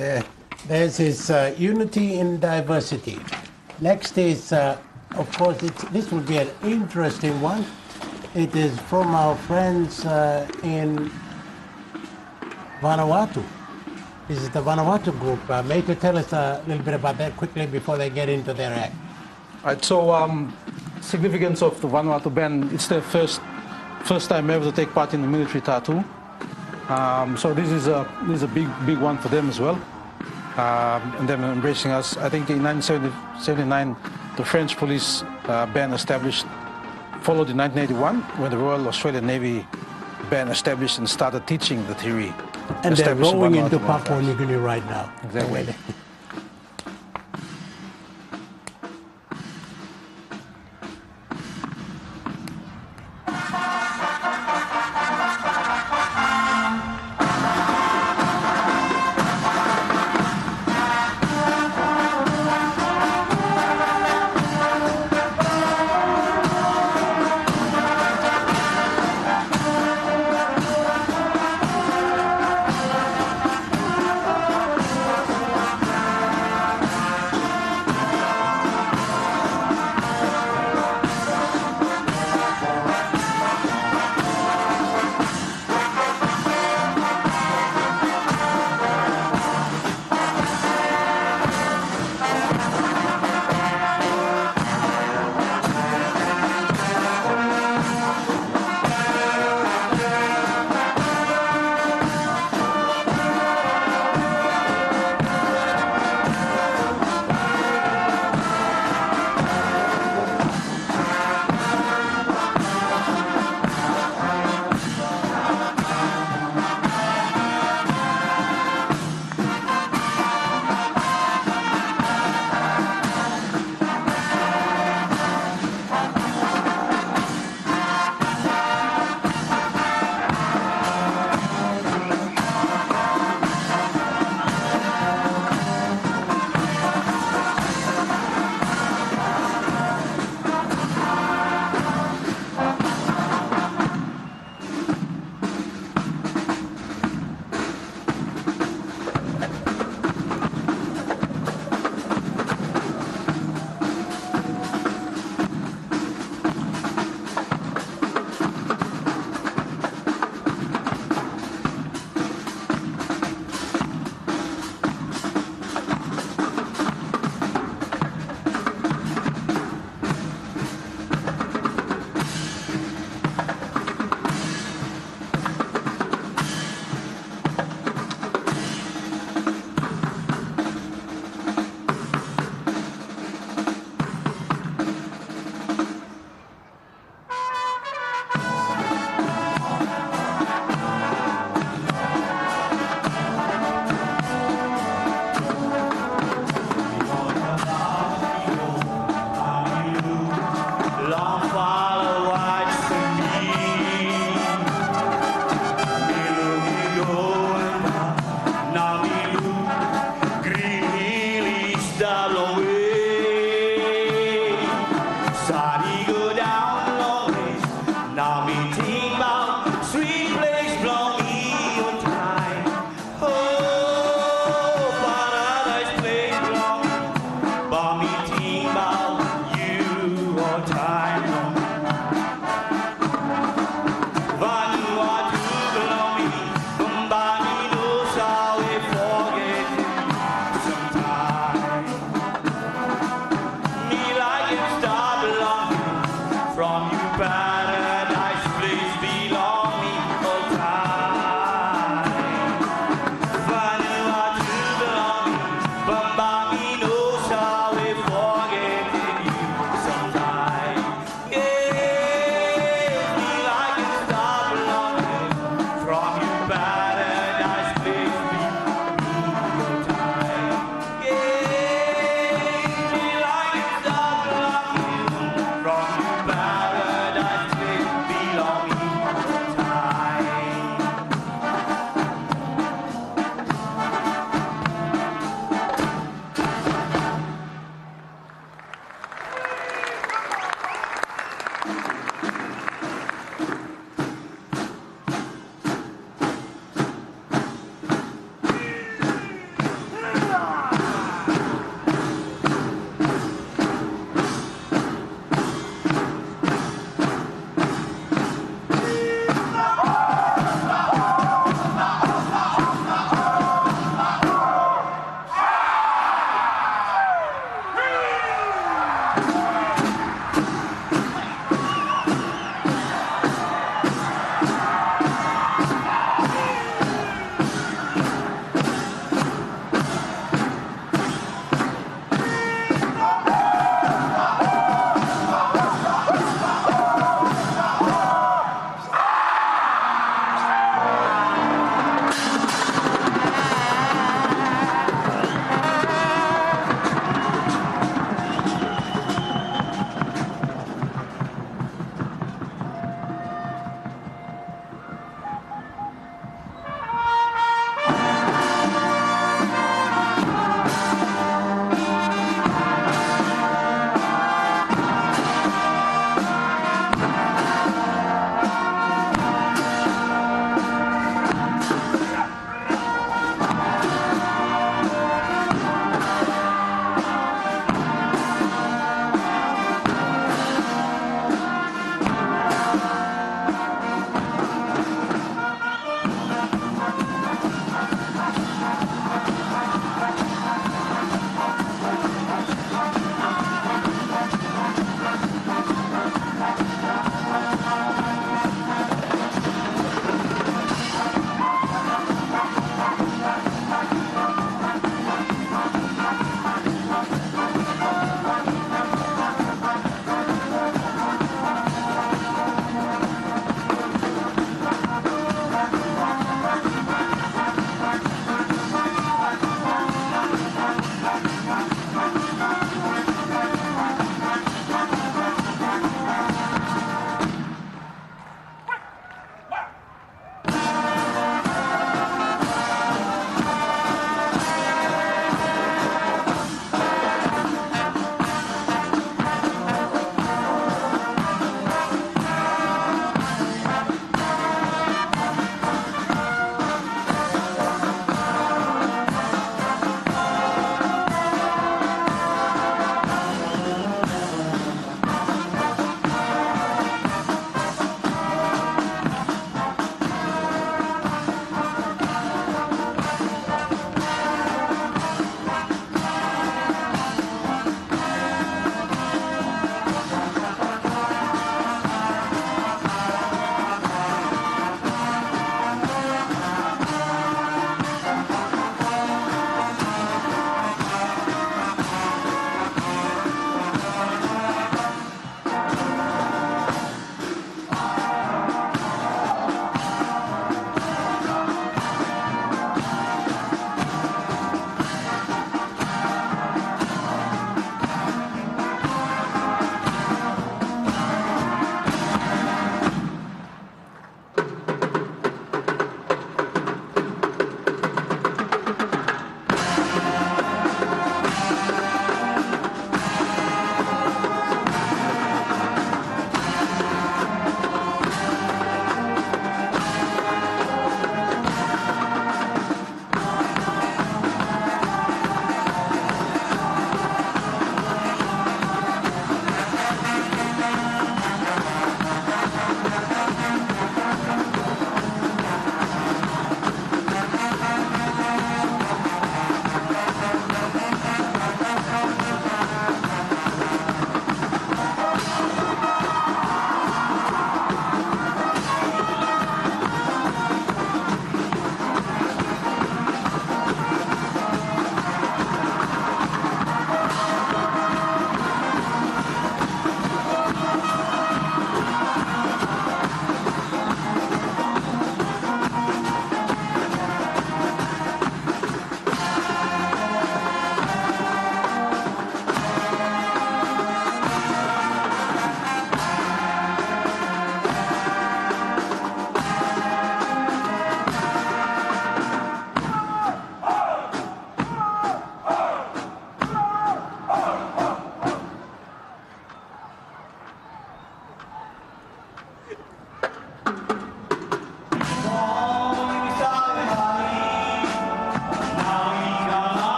There's this unity in diversity. Next is. Of course, this will be an interesting one. It is from our friends in Vanuatu. This is the Vanuatu group. May you tell us a little bit about that quickly before they get into their act? Right. So, significance of the Vanuatu band. It's their first time ever to take part in the military tattoo. So this is a big one for them as well. And them embracing us. I think in 1979. The French police band followed in 1981 when the Royal Australian Navy band established and started teaching the theory. And they're rolling into Papua New Guinea right now. Exactly.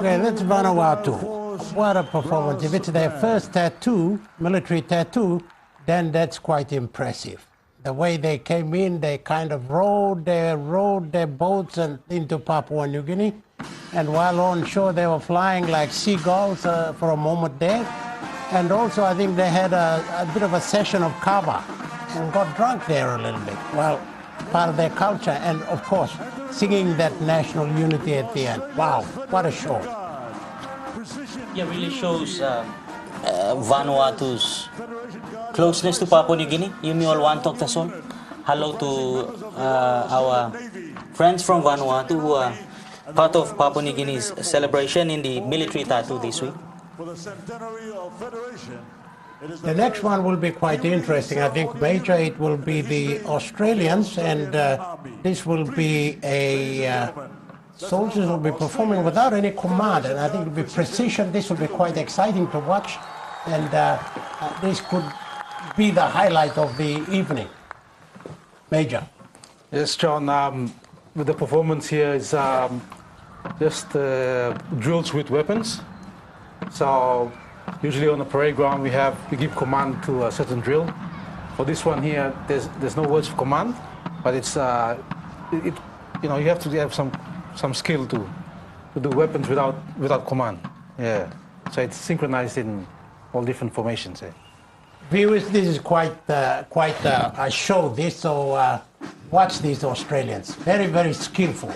Okay, that's Vanuatu. What a performance. If it's their first tattoo, military tattoo, then that's quite impressive. The way they came in, they kind of rowed their boats into Papua New Guinea. And while on shore, they were flying like seagulls for a moment there. And also, I think they had a bit of a session of kava and got drunk there a little bit. Well, part of their culture. And of course, singing that national unity at the end. Wow, what a show. Yeah, really shows Vanuatu's closeness to Papua New Guinea. Yumi all want talk tasol. Hello to our friends from Vanuatu who are part of Papua New Guinea's celebration in the military tattoo this week. The next one will be quite interesting. I think, Major, it will be the Australians, and this will be soldiers will be performing without any command, and I think it will be precision. This will be quite exciting to watch, and this could be the highlight of the evening. Major. Yes, John. With the performance here is just drills with weapons. So usually on the parade ground we give command to a certain drill. For this one here, there's no words of command, but it's you have to have some skill to do weapons without command. Yeah. So it's synchronized in all different formations. Viewers, this is quite a show. So watch these Australians. Very, very skillful.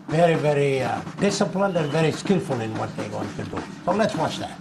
Very, very disciplined and very skillful in what they're going to do. So let's watch that.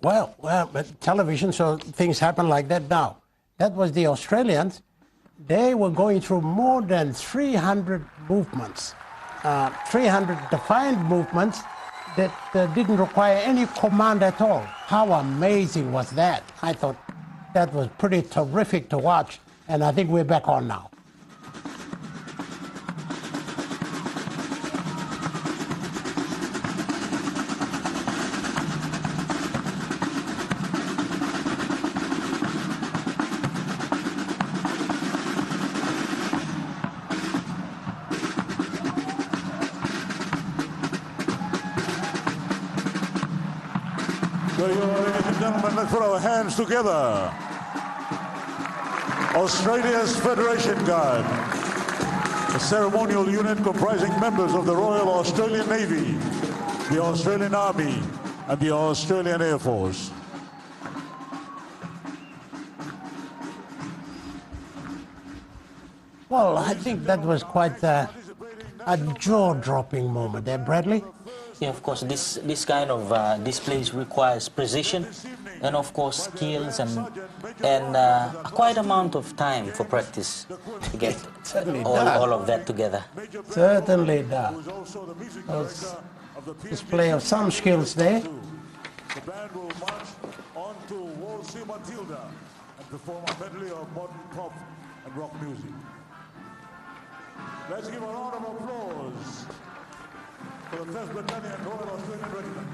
Well, but television, so things happen like that now. That was the Australians. They were going through more than 300 movements, 300 defined movements that didn't require any command at all. How amazing was that? I thought that was pretty terrific to watch, and I think we're back on now. So, ladies and gentlemen, let's put our hands together. Australia's Federation Guard, a ceremonial unit comprising members of the Royal Australian Navy, the Australian Army, and the Australian Air Force. Well, I think that was quite a jaw-dropping moment there, Bradley. Yeah, of course, this kind of displays requires precision and, of course, skills and a quite amount of time for practice to get all of that together. Certainly does. Display of some skills there. The band will march on to Wolsey Matilda and perform a medley of modern pop and rock music. Let's give a round of applause for the 1st Battalion Royal Australian Regiment.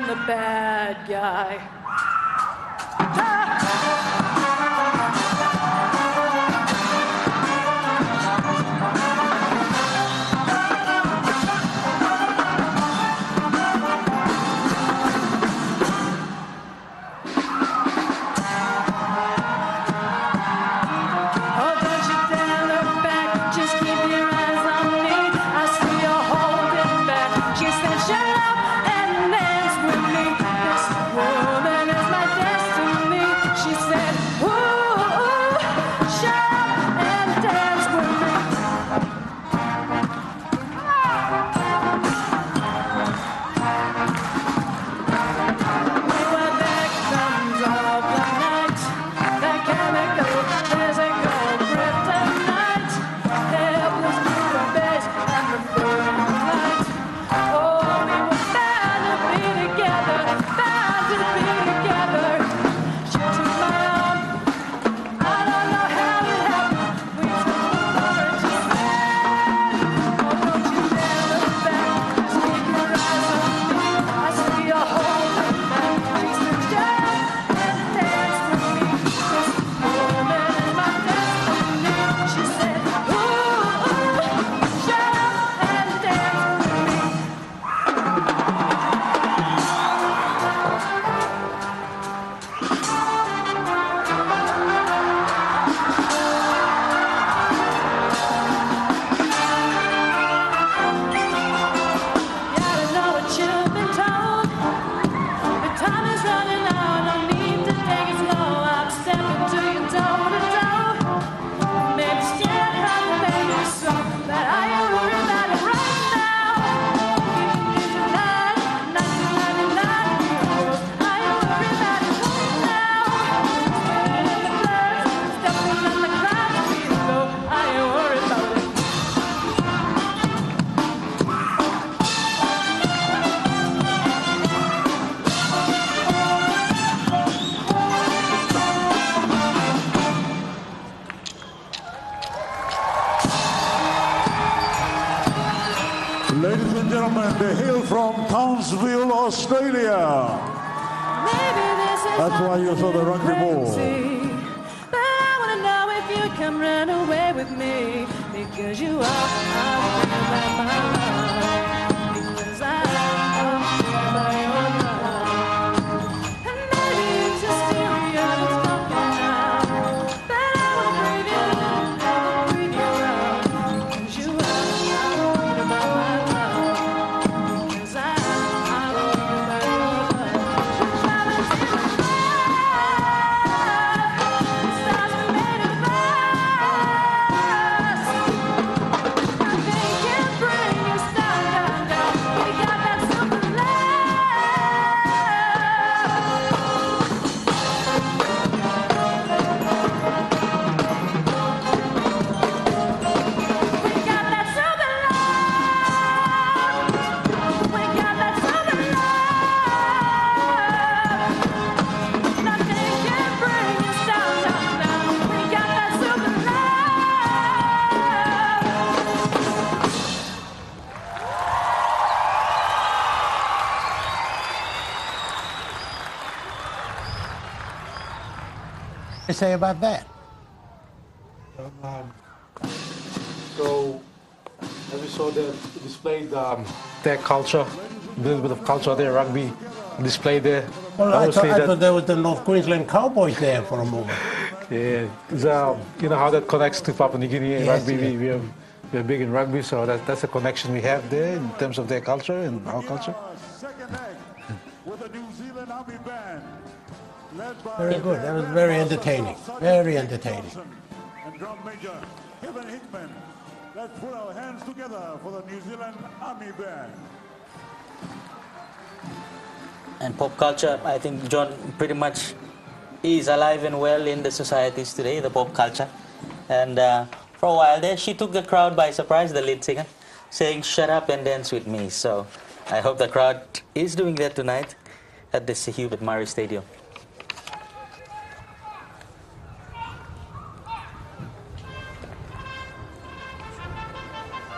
I'm the bad guy. Ladies and gentlemen, they hail from Townsville, Australia. That's why you saw the rugby ball. But I want to know if you can run away with me, because you are my love, because I'm by your love. And maybe it's a stereo that's talking now, but I will breathe you in, never breathe you out, because you are my love, because I'm by your love. What do you say about that? So, as we saw, they displayed their culture, a little bit of culture there, rugby displayed there. Well, I Obviously thought there was the North Queensland Cowboys there for a moment. Yeah, it's, you know how that connects to Papua New Guinea and Yes, rugby. yes. We're big in rugby, so that's a connection we have there in terms of their culture and our culture. Second leg with the New Zealand Army Band. Led by Very good. That was very entertaining. Very entertaining. And drum major Hela Wigmen. Let's put our hands together for the New Zealand Army Band. And pop culture, I think John pretty much is alive and well in the societies today, the pop culture. And for a while there, she took the crowd by surprise, the lead singer, saying, "Shut up and dance with me." So I hope the crowd is doing that tonight at the Sir Hubert Murray Stadium.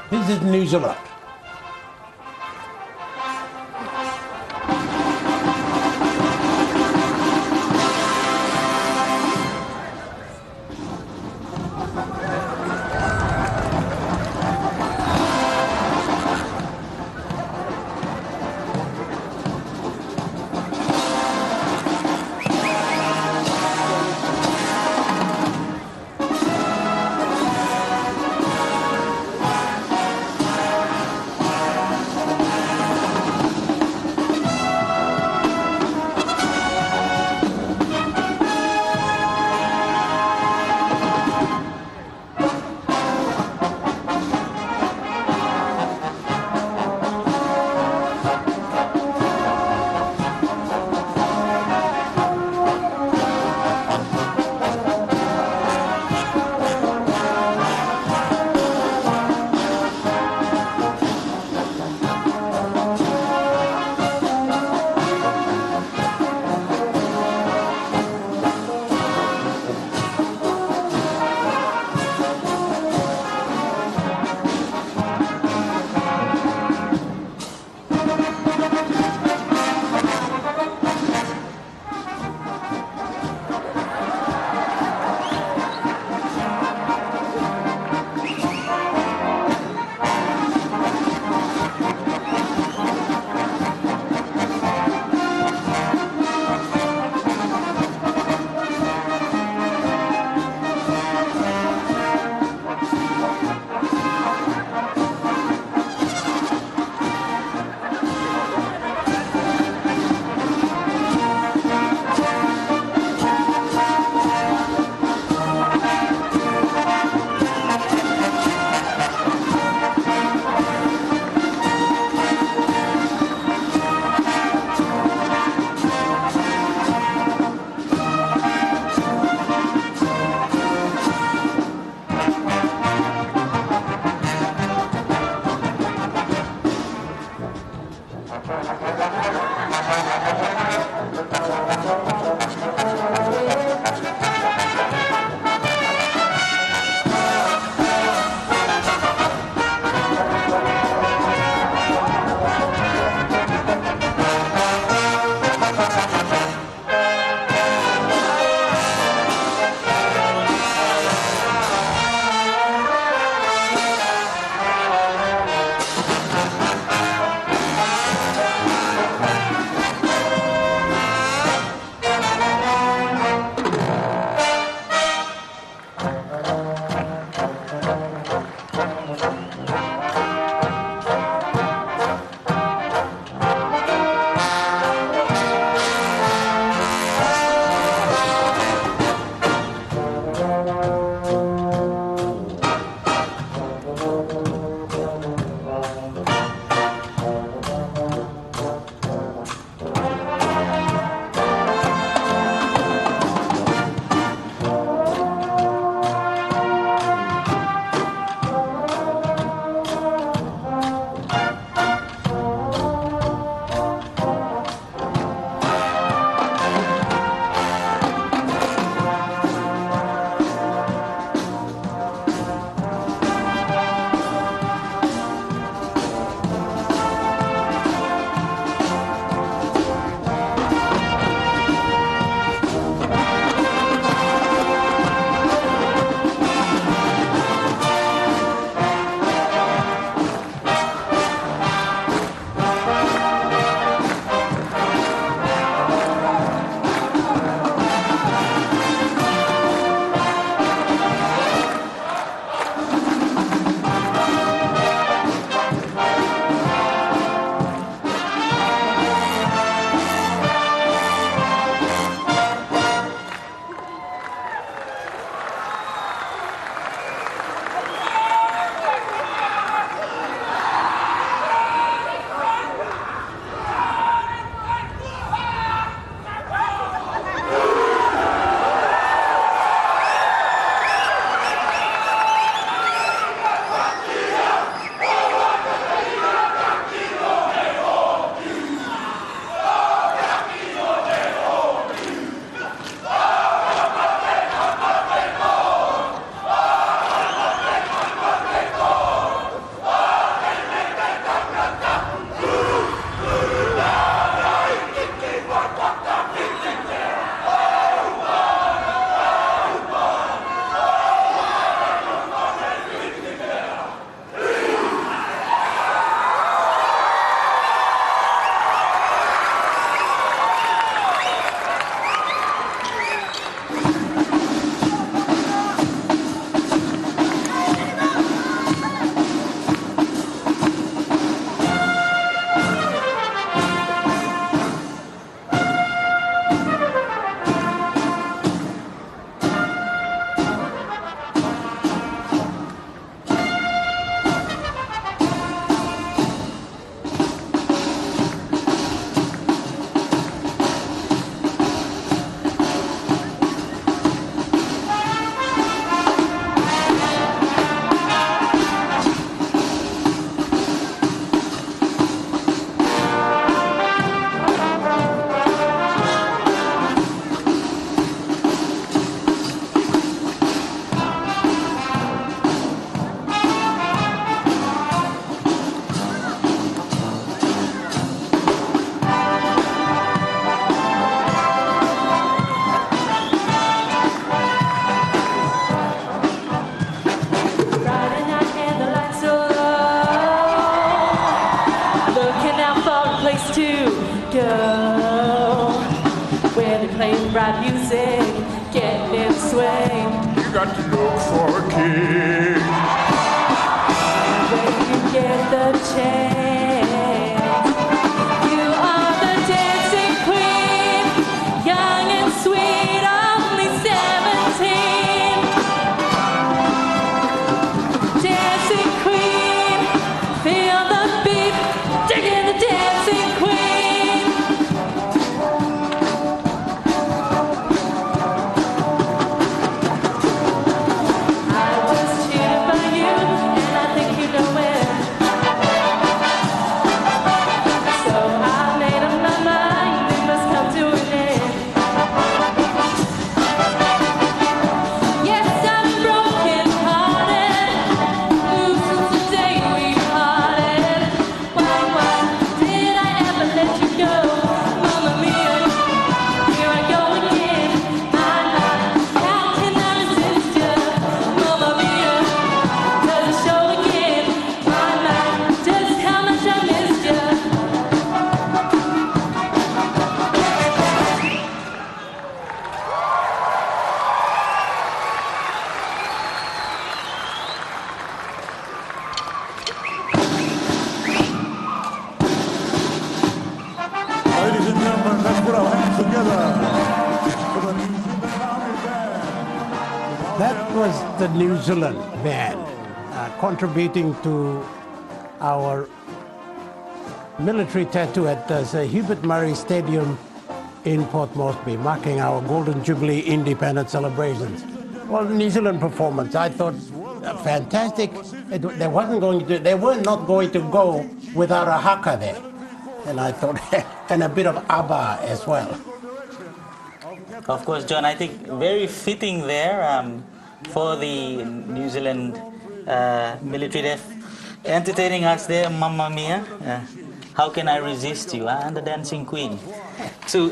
This is New Zealand. to go where they play rap music, get them swing. You got to look for a king. When you get the chance, you are the dancing queen, young and sweet, only 17. Dancing queen, feel the beat, digging the dancing queen. I was cheated by you, and I think you know it. So I made up my mind, we must come to an end. Yes, I'm broken hearted. Ooh, since the day we parted. Why did I ever let you go? Mamma mia, here I go again. How can I resist you? Mamma mia, does it show again? Just how much I missed you. Ladies and gentlemen, let's put our hands together for the New Zealand Army Band. That was the New Zealand band contributing to our military tattoo at the Sir Hubert Murray Stadium in Port Moresby, marking our Golden Jubilee Independence celebrations. Well, New Zealand performance, I thought fantastic. They were not going to go without a haka there. And I thought, and a bit of ABBA as well. Of course, John, I think very fitting there for the New Zealand military. They're entertaining us there, Mamma Mia. How can I resist you? And the Dancing Queen. To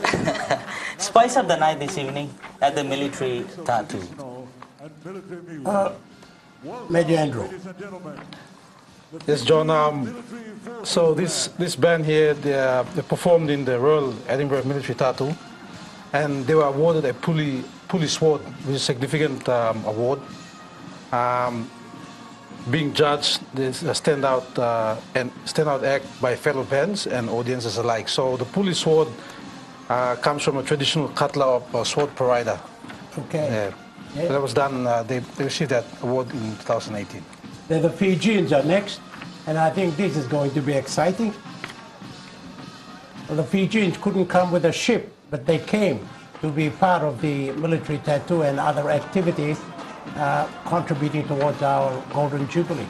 spice up the night this evening at the military tattoo. Major Andrew. Yes, John. So this band here, they performed in the Royal Edinburgh Military Tattoo, and they were awarded a pulley sword, which is a significant award. Being judged, this standout act by fellow bands and audiences alike. So the pulley sword comes from a traditional cutler of sword provider. Okay. So that was done. They received that award in 2018. The Fijians are next, and I think this is going to be exciting. Well, the Fijians couldn't come with a ship, but they came to be part of the military tattoo and other activities contributing towards our Golden Jubilee.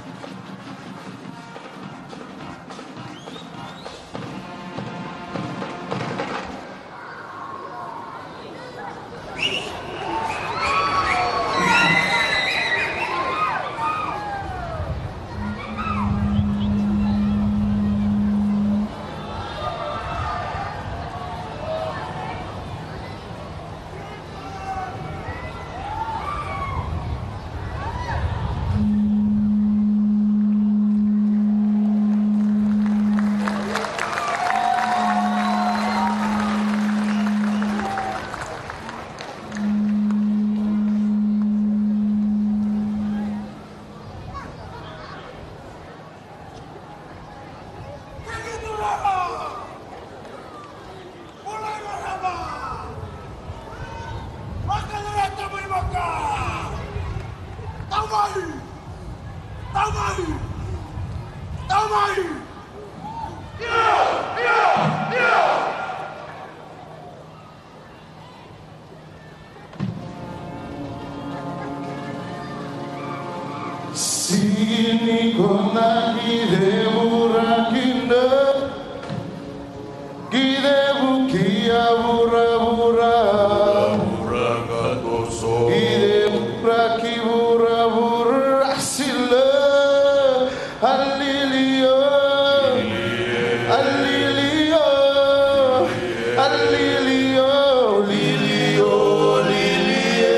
Sini kona gideura kinda, gidebu kia bura bura, bura gadoso, gidebura ki bura bura asila, alilio, alilio, alilio, lilio, lilie.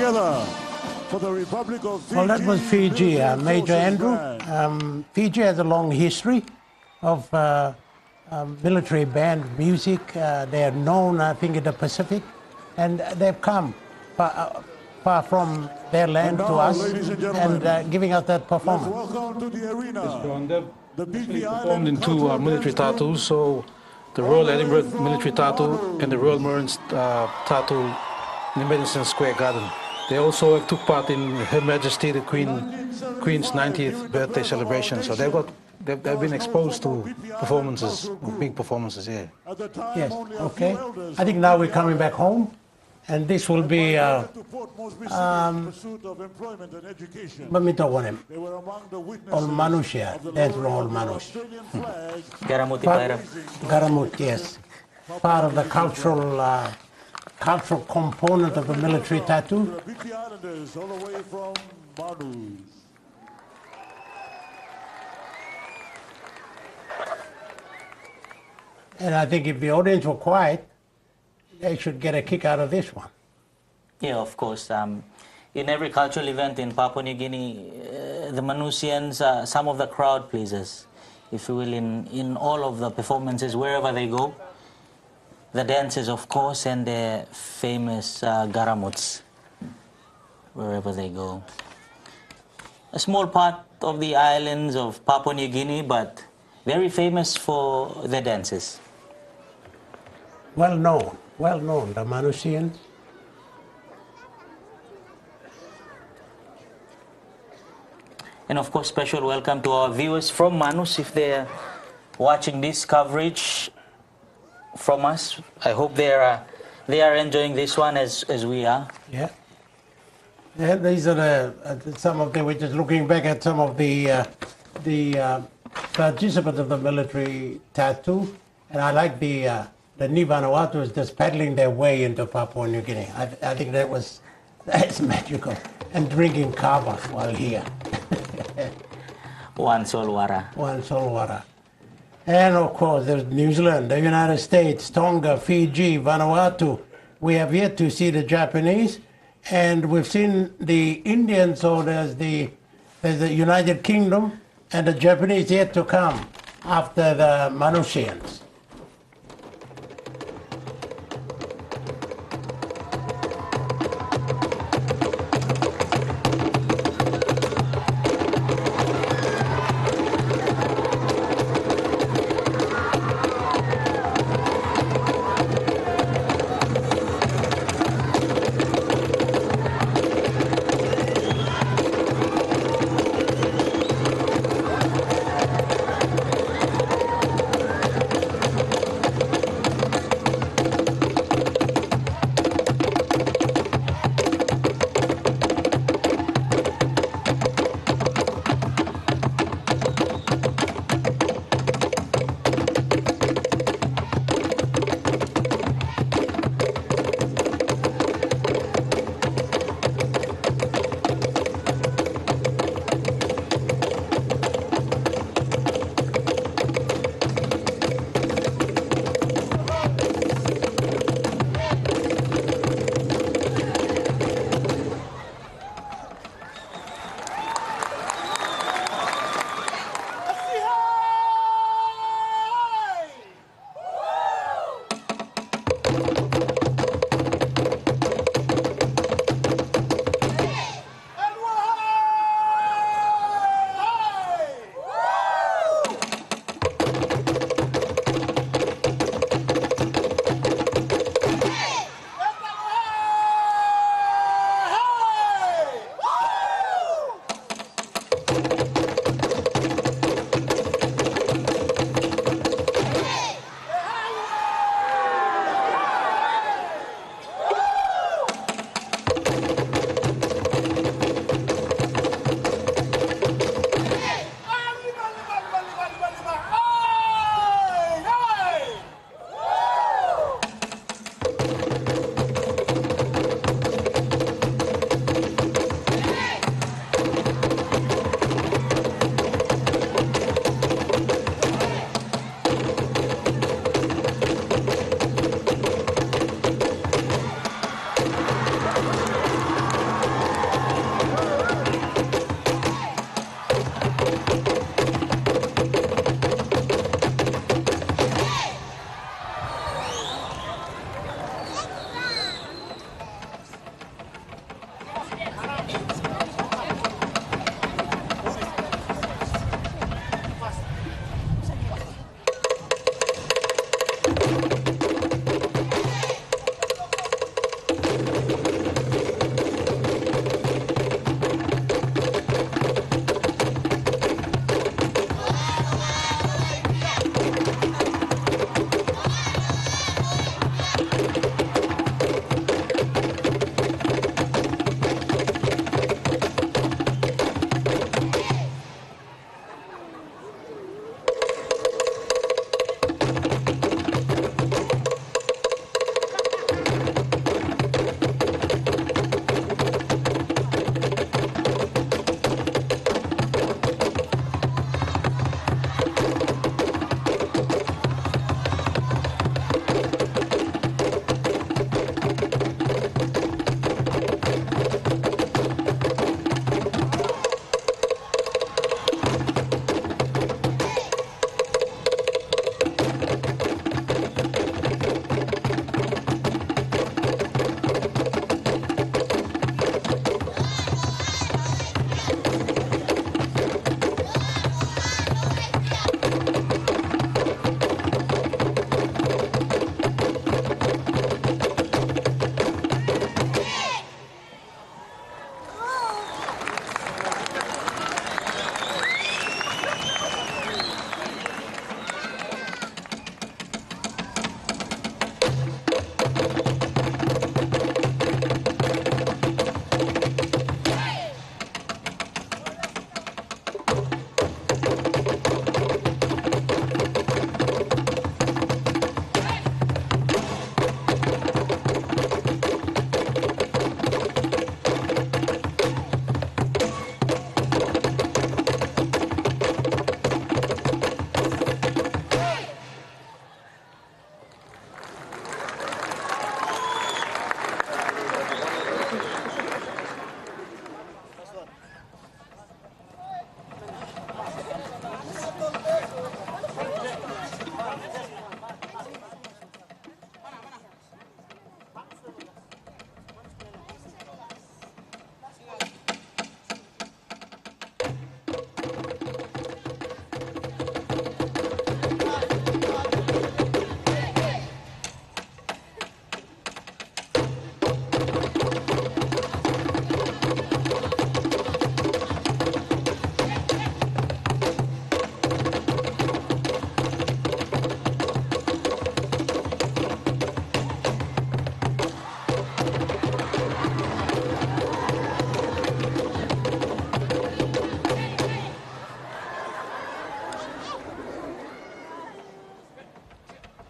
together for the Republic of Fiji. Well, that was Fiji, Major Andrew. Fiji has a long history of military band music. They are known, I think, in the Pacific, and they've come far from their land to us and giving us that performance. Welcome to the arena. The Formed in two military tattoos, so the Royal Edinburgh military tattoo and the Royal Marines tattoo in the Madison Square Garden. They also took part in Her Majesty the Queen's 90th birthday celebration, so they've been exposed to performances, big performances here. Yes, okay. I think now we're coming back home, and this will be Mamito Wanem, all Manus here. That's all Manus. Garamuti Paira. Garamut, yes. Part of the cultural component of the military tattoo. Fiji Islanders all the way from Manus. And I think if the audience were quiet, they should get a kick out of this one. Yeah, of course. In every cultural event in Papua New Guinea, the Manusians are some of the crowd pleasers, if you will, in all of the performances, wherever they go. The dances, of course, and the famous garamuts, wherever they go. A small part of the islands of Papua New Guinea, but very famous for the dances. Well known, the Manusians. And of course, special welcome to our viewers from Manus if they're watching this coverage from us. I hope they are enjoying this one as we are. Yeah. Yeah, these are some of them. We're just looking back at some of the participants of the military tattoo, and I like the Vanuatu just paddling their way into Papua New Guinea. I think that's magical, and drinking kava while here. One Solwara. One Solwara. And of course, there's New Zealand, the United States, Tonga, Fiji, Vanuatu. We have yet to see the Japanese, and we've seen the Indians, so there's the United Kingdom, and the Japanese yet to come after the Manusians.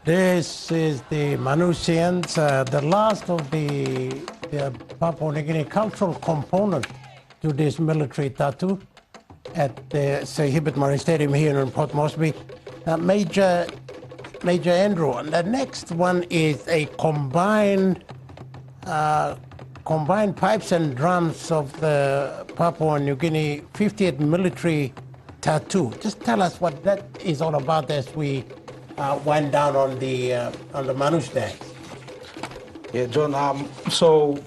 This is the Manusians, the last of the Papua New Guinea cultural component to this military tattoo at the Sir Herbert Murray Stadium here in Port Moresby. Major Andrew. And the next one is a combined pipes and drums of the Papua New Guinea 50th military tattoo. Just tell us what that is all about as we wind down on the Manus Day. Yeah, John. So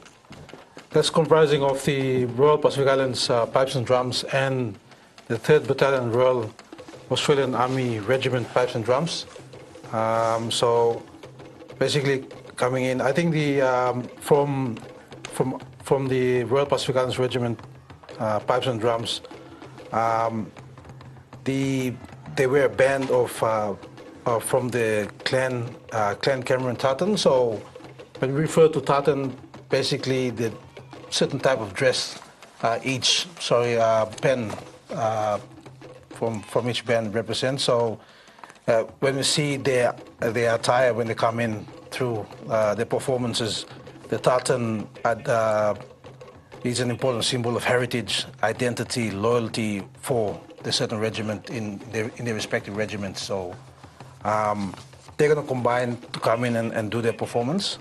that's comprising of the Royal Pacific Islands Pipes and Drums and the 3rd Battalion Royal Australian Army Regiment Pipes and Drums. So basically coming in, I think the from the Royal Pacific Islands Regiment Pipes and Drums, they were a band of from the clan Cameron Tartan. So when we refer to Tartan, basically the certain type of dress band from each band represents. So when we see their attire when they come in through their performances, the tartan is an important symbol of heritage, identity, loyalty for the certain regiment in their respective regiments. So they're going to combine to come in and do their performance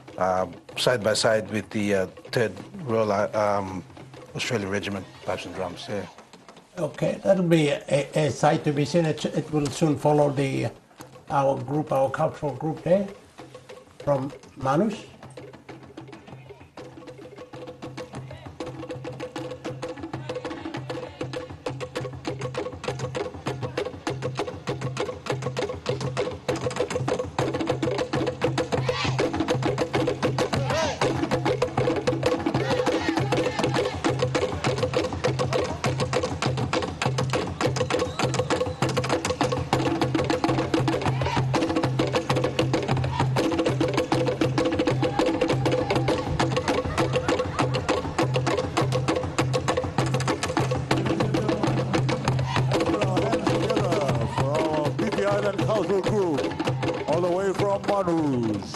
side by side with the 3rd Royal Australian Regiment Pipes and Drums. Yeah. Okay, that'll be a sight to be seen. It will soon follow our cultural group there from Manus. Group, all the way from Manus.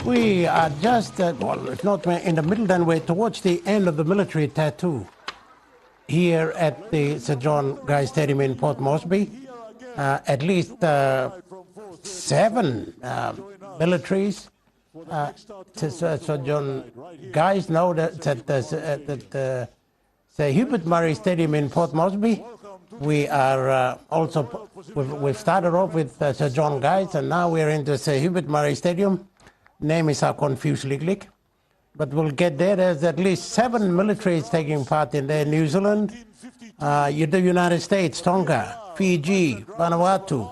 We are just, well, if not in the middle, then we're towards the end of the military tattoo here at the Sir John Guy Stadium in Port Moresby. At least 7 militaries. Sir John Guys know that the Herbert Murray Stadium in Port Moresby. We are also, we've started off with Sir John Guys, and now we're into Sir Herbert Murray Stadium. Name is confused, but we'll get there. There's at least 7 militaries taking part in there. New Zealand, the United States, Tonga, Fiji, Vanuatu,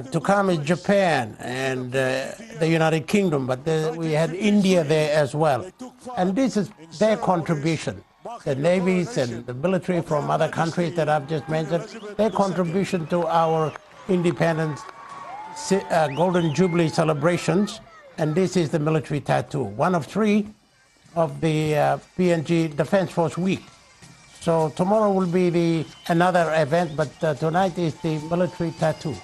to come is Japan and the United Kingdom, but we had India there as well. And this is their contribution. The navies and the military from other countries that I've just mentioned, their contribution to our independence Golden Jubilee celebrations. And this is the military tattoo, one of 3 of the PNG Defence Force Week. So tomorrow will be another event, but tonight is the military tattoo.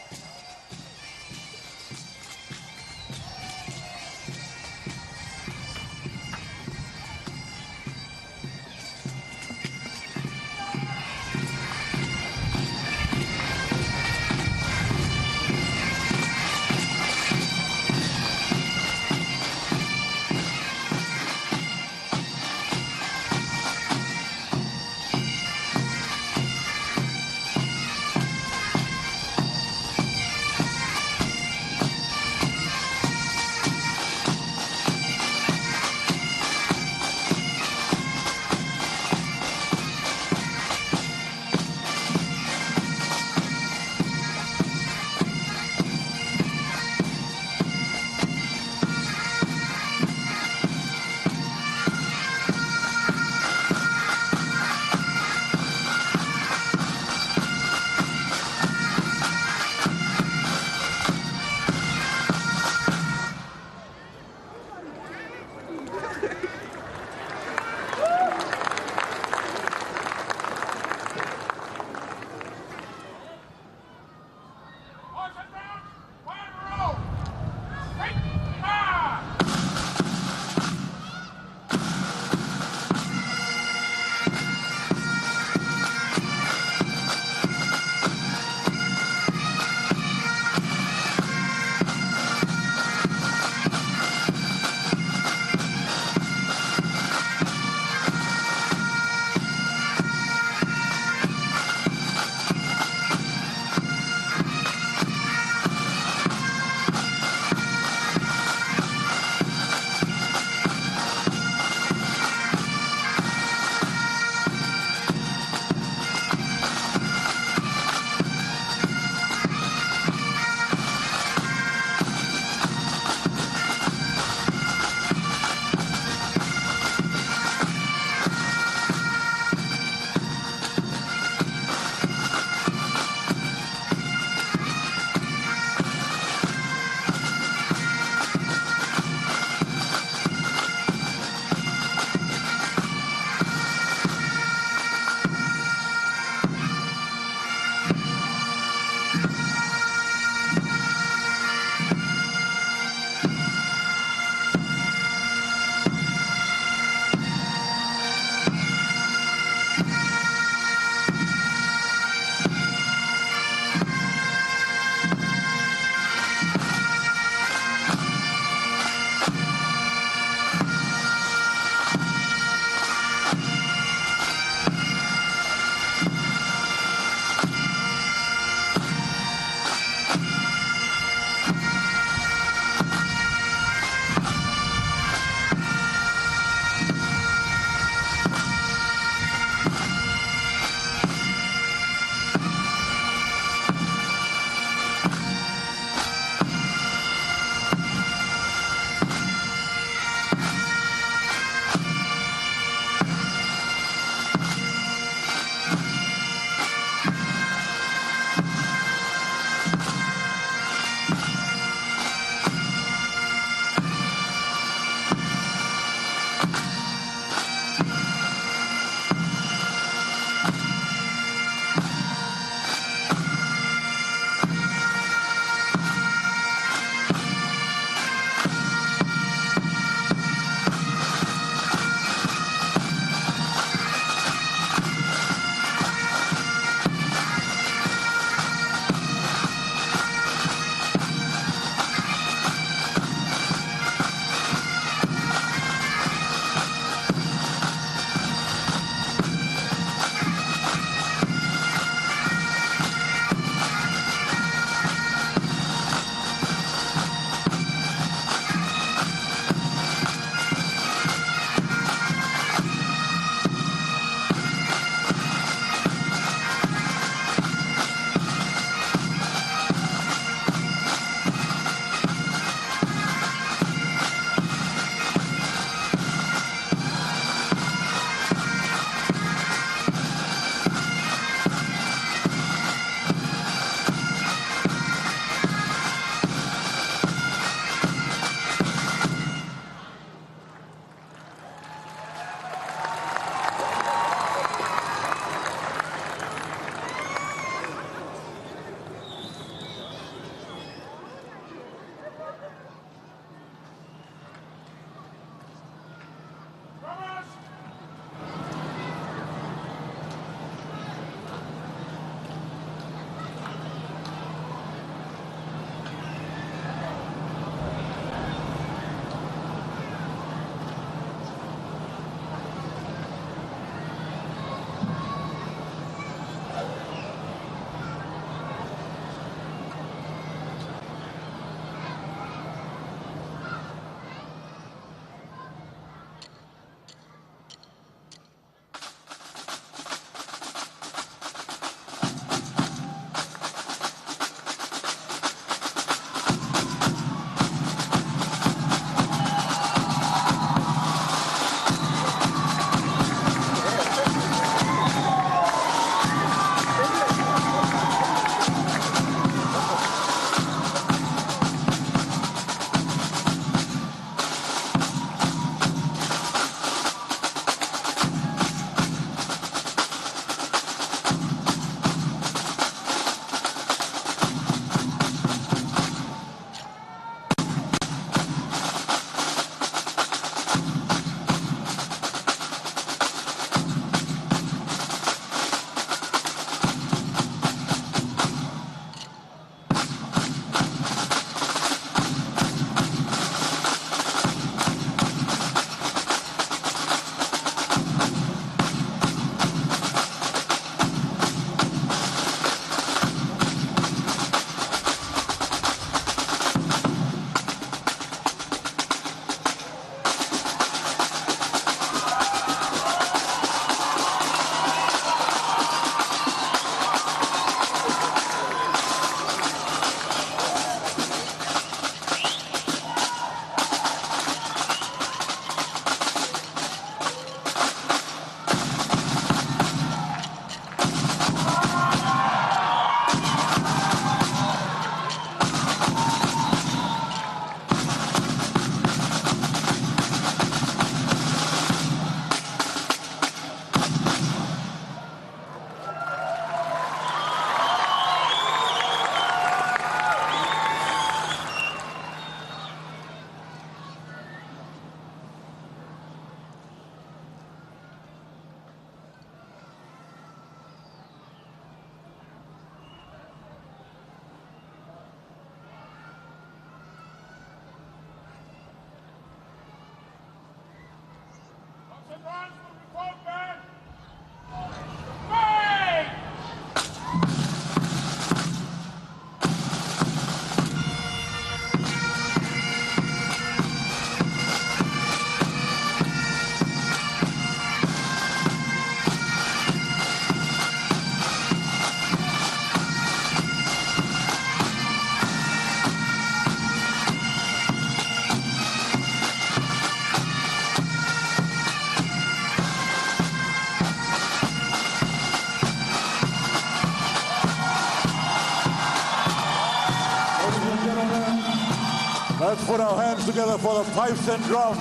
Let's put our hands together for the pipes and drums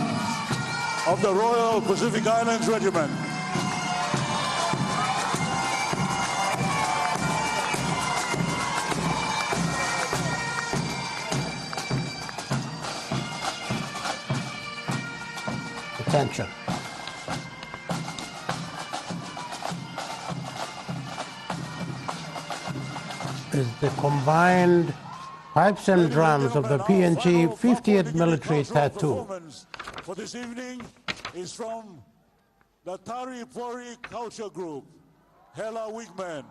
of the Royal Pacific Islands Regiment. attention. Is the combined pipes and drums of the PNG 50th Military Tattoo. For this evening is from the Tari Pori Culture Group, Hela Wigmen.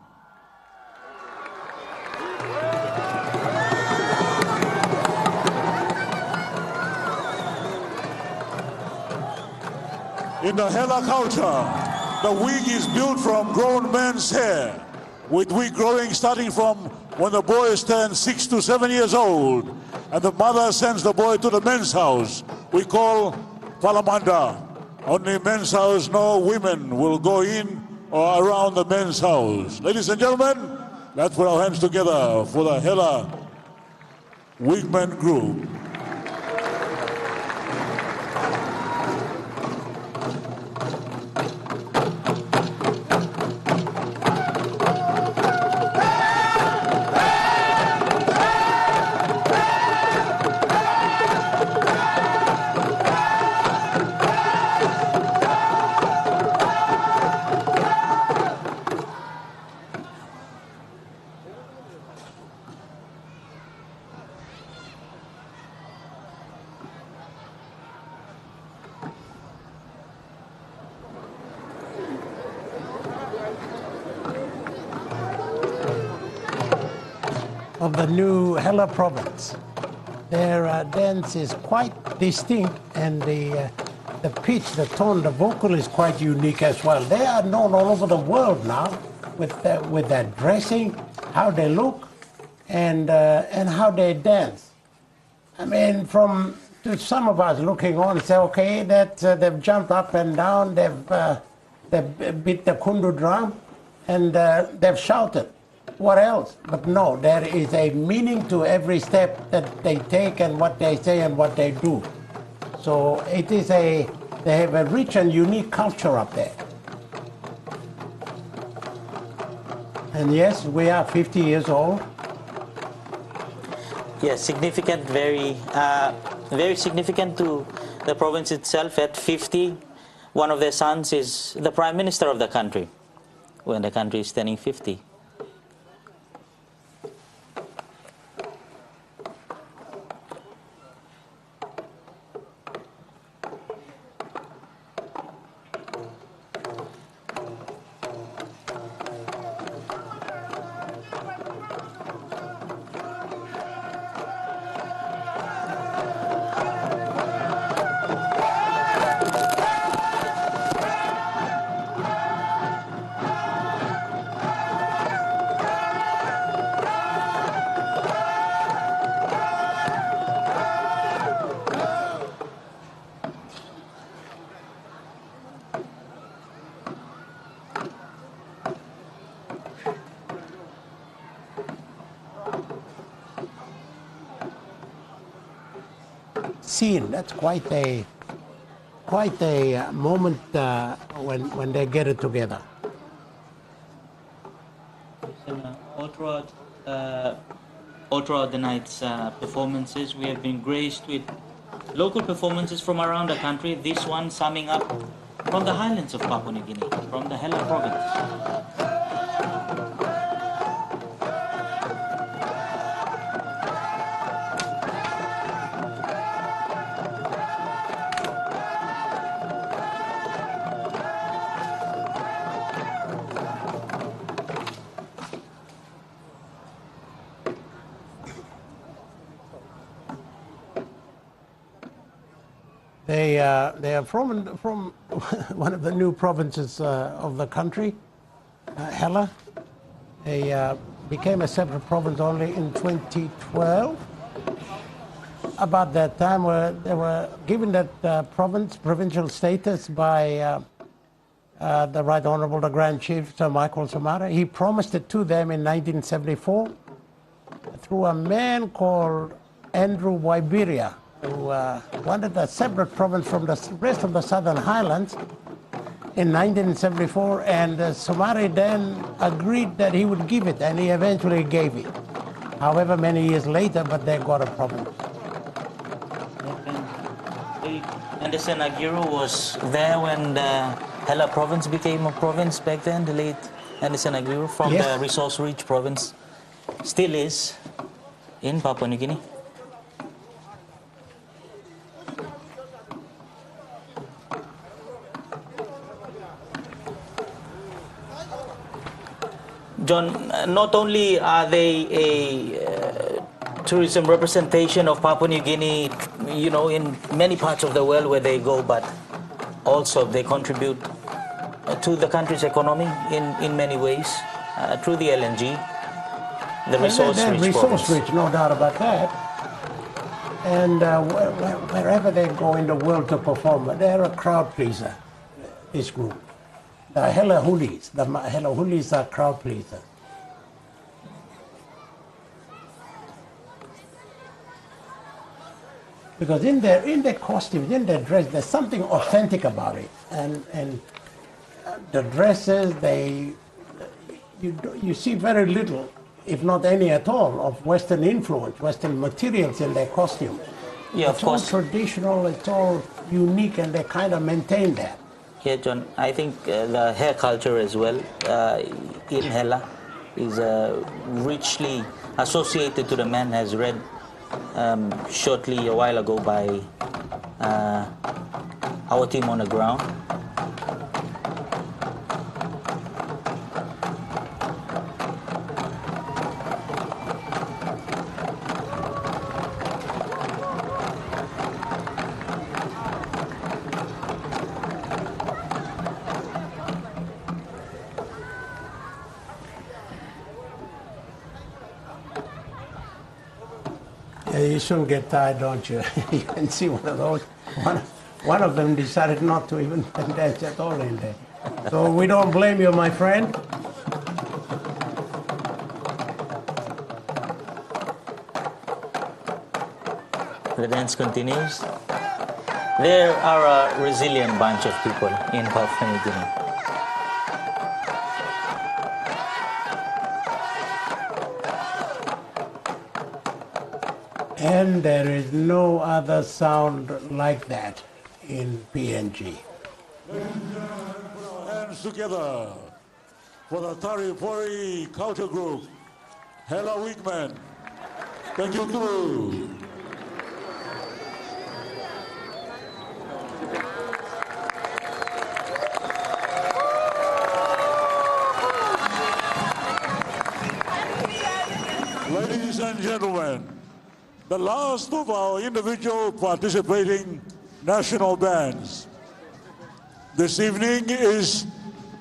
In the Hela culture, the wig is built from grown men's hair, with wig growing starting from when the boy turns 6 to 7 years old, and the mother sends the boy to the men's house. We call Palamanda. Only men's house, no women will go in or around the men's house. Ladies and gentlemen, let's put our hands together for the Hela Wigmen Group. Of the new Hela province. Their dance is quite distinct, and the pitch, the tone, the vocal is quite unique as well. They are known all over the world now with their dressing, how they look, and how they dance. I mean, to some of us looking on, say, okay, that they've jumped up and down, they've beat the kundu drum, and they've shouted. What else? But no, there is a meaning to every step that they take and what they say and what they do. So they have a rich and unique culture up there. And yes, we are 50 years old. Yes, significant, very significant to the province itself. At 50, one of their sons is the Prime Minister of the country, when the country is turning 50. Scene. That's quite a moment when they get it together. All throughout the night's performances, we have been graced with local performances from around the country. This one summing up from the highlands of Papua New Guinea, from the Hela province. They are from one of the new provinces of the country, Hela. They became a separate province only in 2012. About that time, they were given that provincial status by the Right Honourable, the Grand Chief, Sir Michael Samara. He promised it to them in 1974 through a man called Andrew Waibiria, who wanted a separate province from the rest of the Southern Highlands in 1974, and Somare then agreed that he would give it, and he eventually gave it. However many years later, but they got a province. They And the Senagiru was there when the Hela province became a province back then, the late Anderson Aguirre from Yes. the resource-rich province. Still is in Papua New Guinea. John, not only are they a tourism representation of Papua New Guinea, you know, in many parts of the world where they go, but also they contribute to the country's economy in many ways through the LNG, the resource-rich They're province. resource-rich, no doubt about that. And wherever they go in the world to perform, they're a crowd pleaser, this group. The Hela Hulis are crowd pleasers. Because in their costumes, in their dress, there's something authentic about it. And the dresses, you see very little, if not any at all, of Western influence, Western materials in their costumes. Yeah, it's of course. all traditional, it's all unique, and they kind of maintain that. Yeah, John, I think the hair culture as well in Hela is richly associated to the man, as read shortly a while ago by our team on the ground. You soon get tired, don't you? You can see one of those. One of them decided not to even dance at all in there. So we don't blame you, my friend. The dance continues. There are a resilient bunch of people in Papua New Guinea. And there is no other sound like that in PNG. Ladies and gentlemen, put our hands together for the Taripori Culture Group, Hela Wigmen. Thank you too. Ladies and gentlemen, the last of our individual participating national bands. This evening is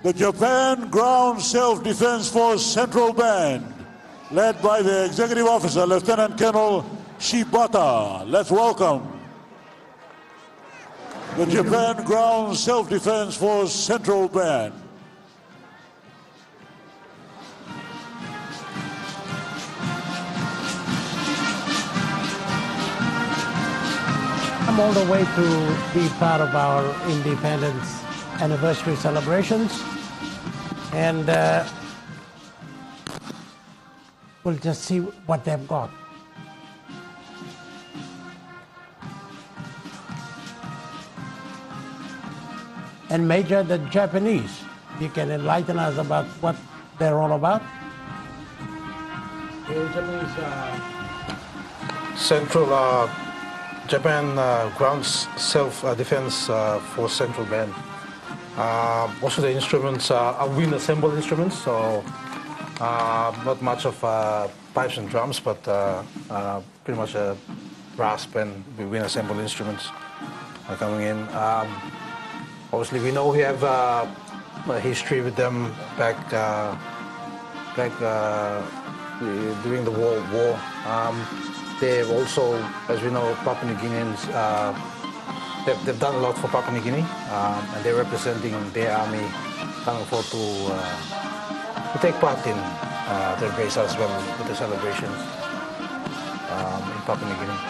the Japan Ground Self-Defense Force Central Band, led by the Executive Officer, Lieutenant Colonel Shibata. Let's welcome the Japan Ground Self-Defense Force Central Band. I'm all the way to be part of our independence anniversary celebrations. And we'll just see what they've got. And Major, the Japanese, you can enlighten us about what they're all about? Central Japan Ground Self-Defense Force Central Band. Most of the instruments are wind assembled instruments, so not much of pipes and drums, but pretty much a brass band with wind assembled instruments are coming in. Obviously, we know we have a history with them back during the World War. They've also, as we know, Papua New Guineans, they've done a lot for Papua New Guinea, and they're representing their army coming forward to take part in their base as well with the celebrations in Papua New Guinea.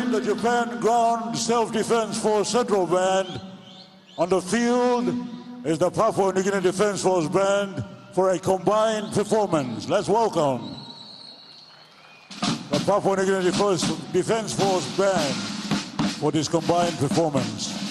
represent the Japan Ground Self-Defense Force Central Band. On the field is the Papua New Guinea Defense Force Band for a combined performance. Let's welcome the Papua New Guinea Defense Force Band for this combined performance.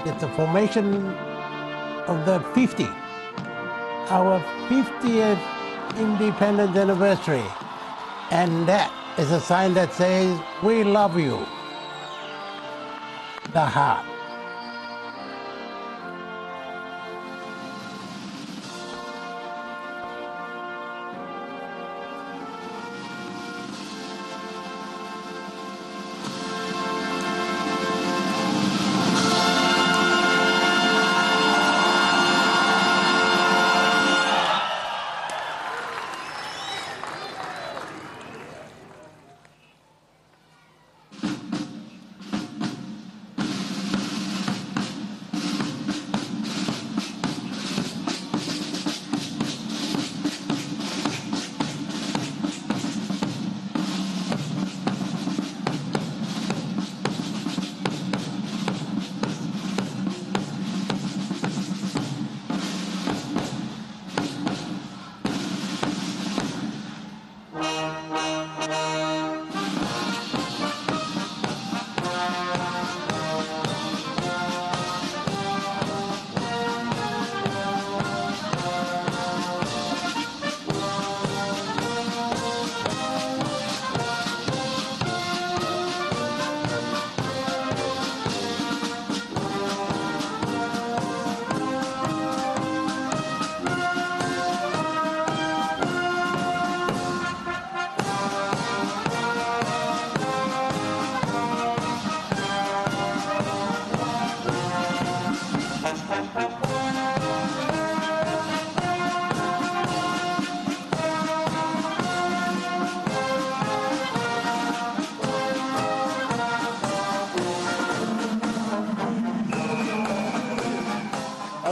It's the formation of the 50, our 50th independence anniversary. And that is a sign that says, we love you. The heart.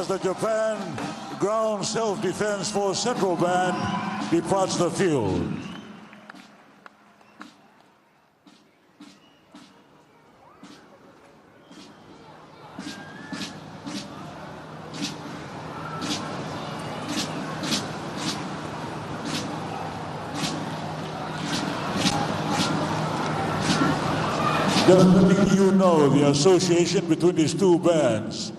as the Japan Ground Self-Defense Force Central Band departs the field. Just letting you know the association between these two bands,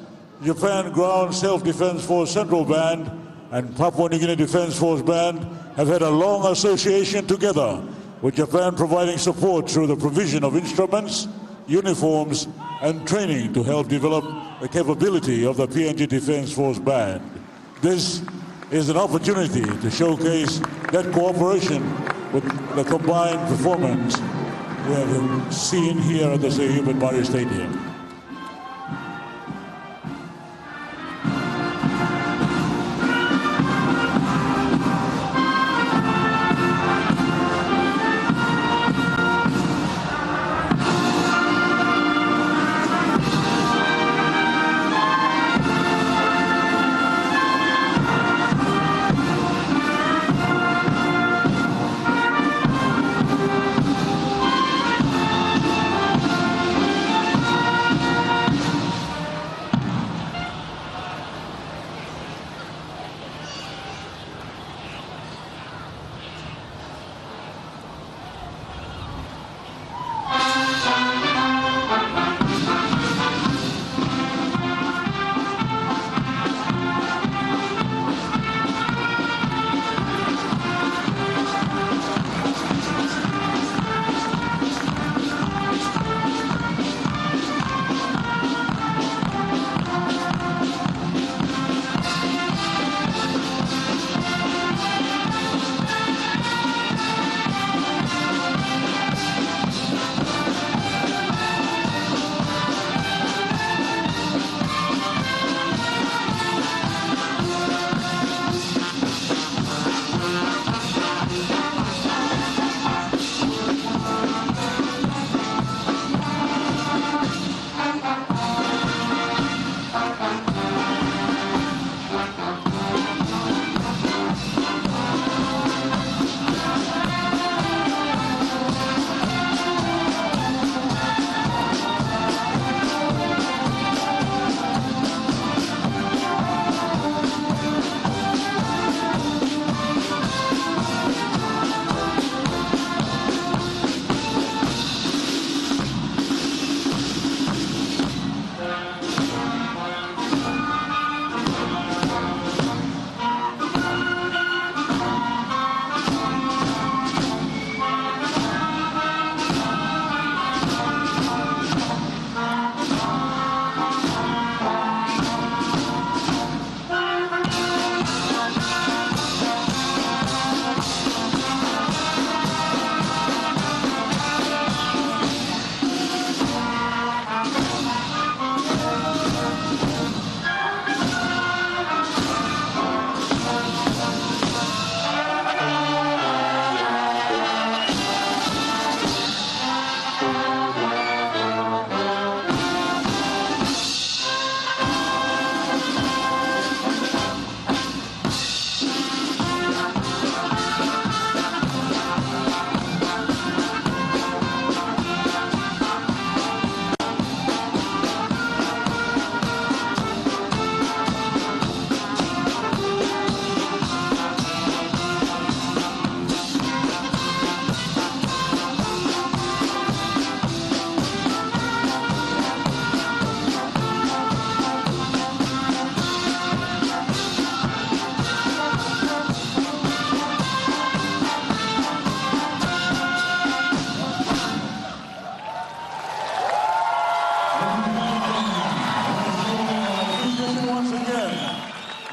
Japan Ground Self-Defense Force Central Band and Papua New Guinea Defense Force Band have had a long association together, with Japan providing support through the provision of instruments, uniforms, and training to help develop the capability of the PNG Defense Force Band. This is an opportunity to showcase that cooperation with the combined performance we have seen here at the Seyubin Mari Stadium.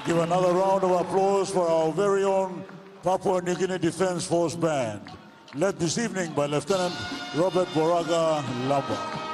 Give another round of applause for our very own Papua New Guinea Defense Force Band, led this evening by Lieutenant Robert Boraga Lamba.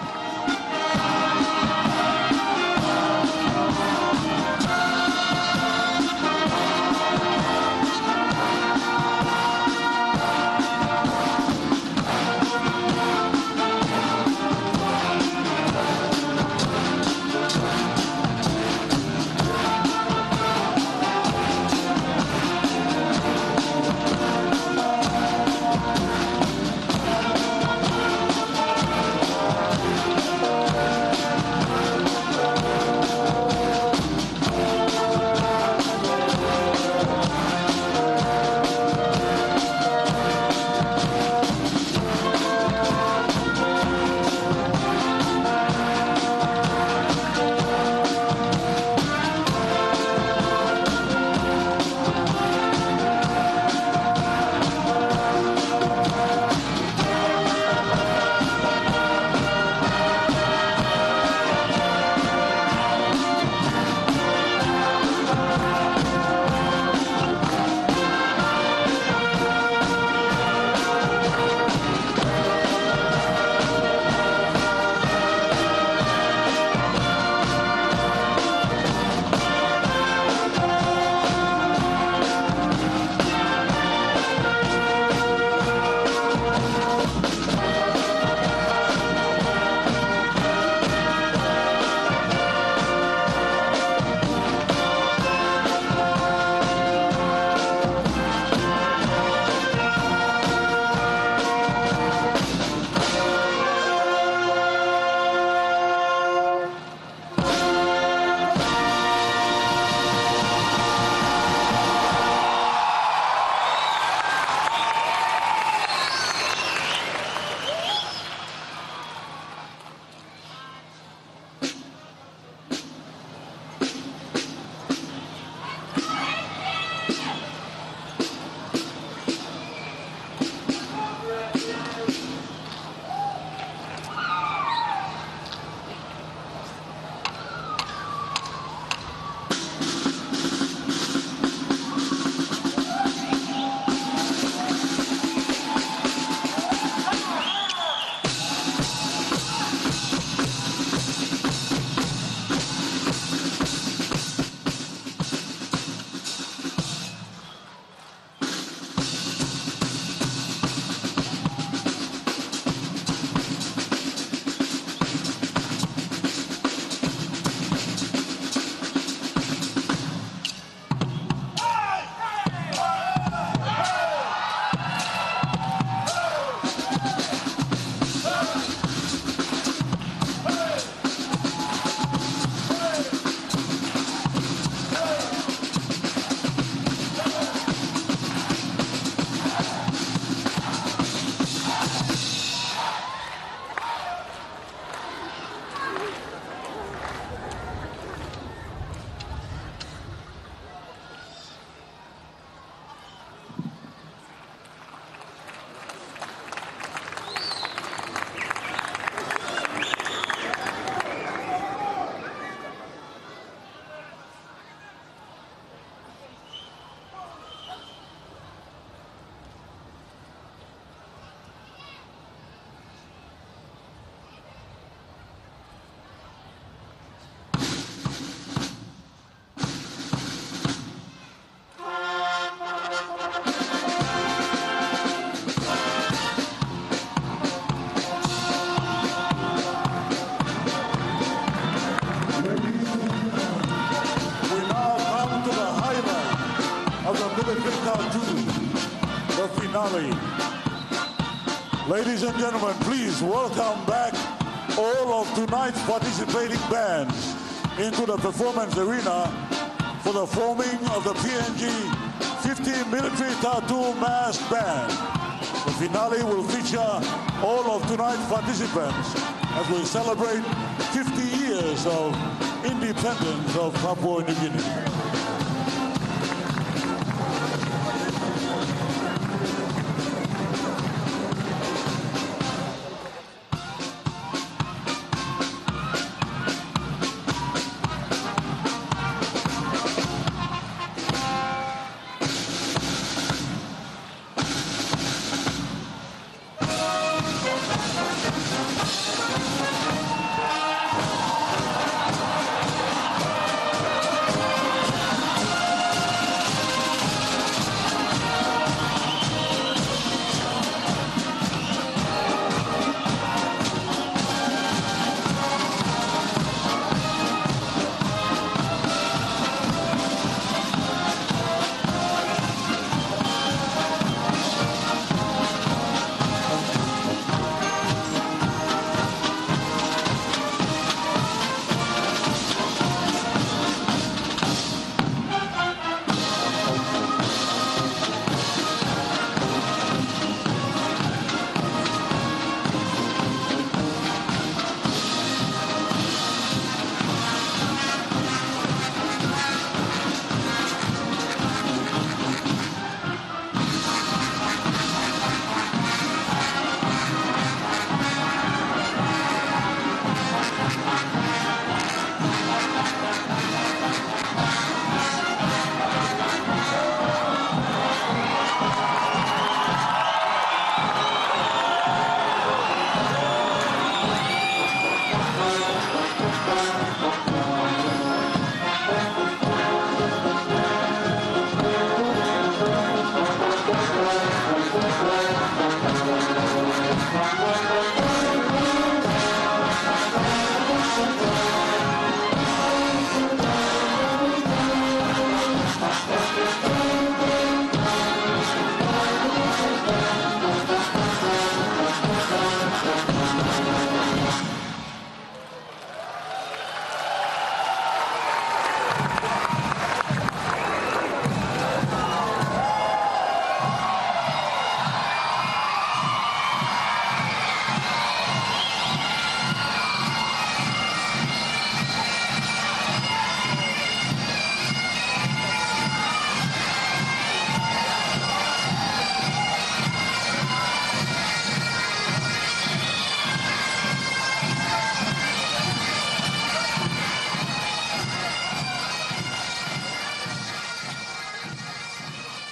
finale. Ladies and gentlemen, please welcome back all of tonight's participating bands into the performance arena for the forming of the PNG 50 Military Tattoo Mass Band. The finale will feature all of tonight's participants as we celebrate 50 years of independence of Papua New Guinea.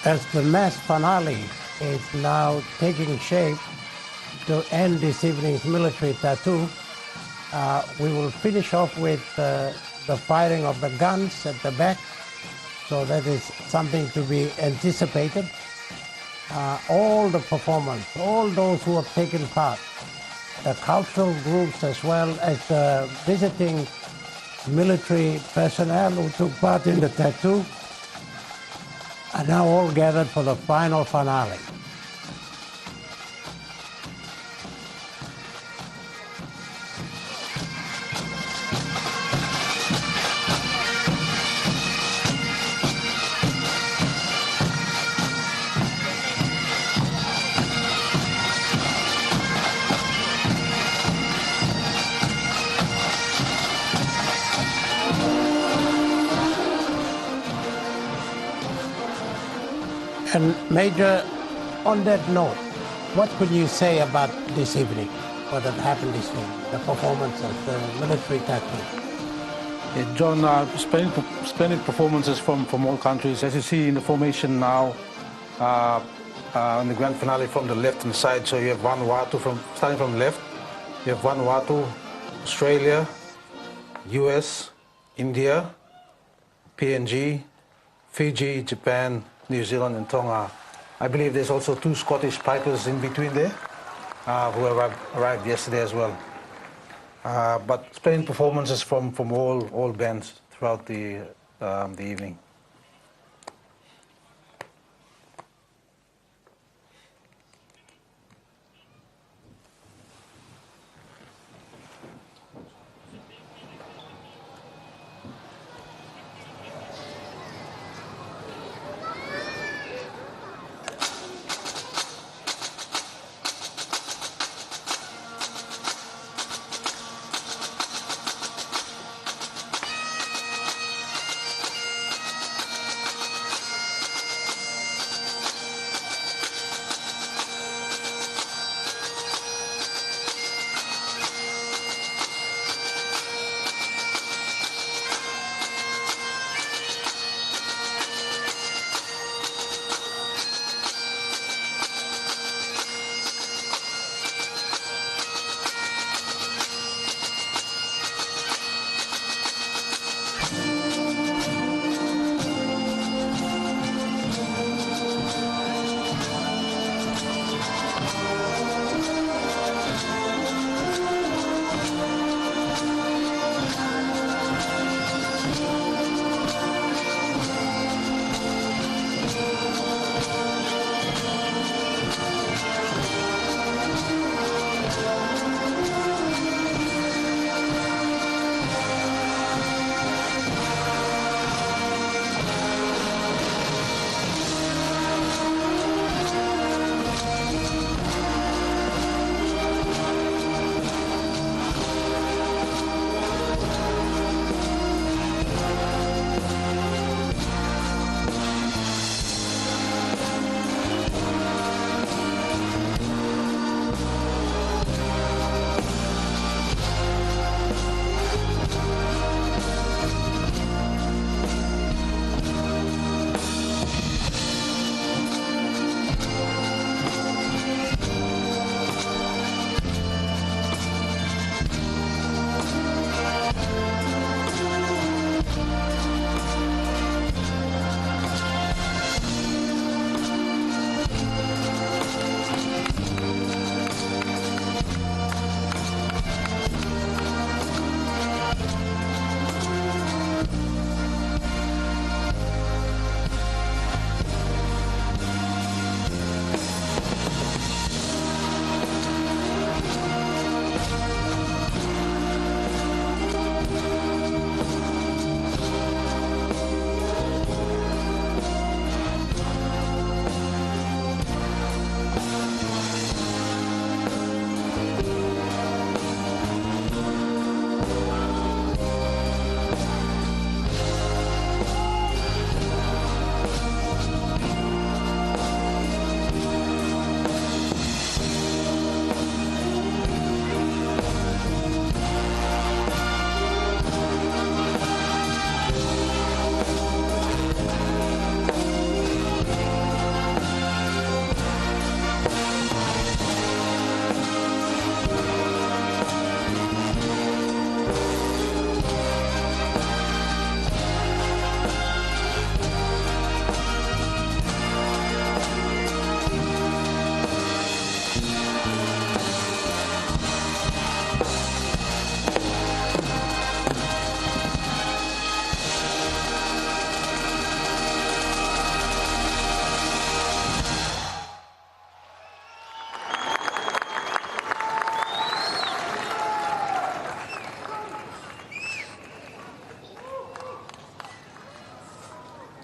As the mass finale is now taking shape to end this evening's military tattoo, we will finish off with the firing of the guns at the back. So that is something to be anticipated. All the performers, all those who have taken part, the cultural groups as well as the visiting military personnel who took part in the tattoo, are now all gathered for the final finale. And Major, on that note, what could you say about this evening, what had happened this evening, the performance of the military tattoo? Yeah, John, splendid performances from all countries. As you see in the formation now, in the grand finale from the left-hand side, so you have Vanuatu, starting from the left, you have Vanuatu, Australia, US, India, PNG, Fiji, Japan, New Zealand and Tonga. I believe there's also 2 Scottish pipers in between there who arrived yesterday as well. But splendid performances from all bands throughout the evening.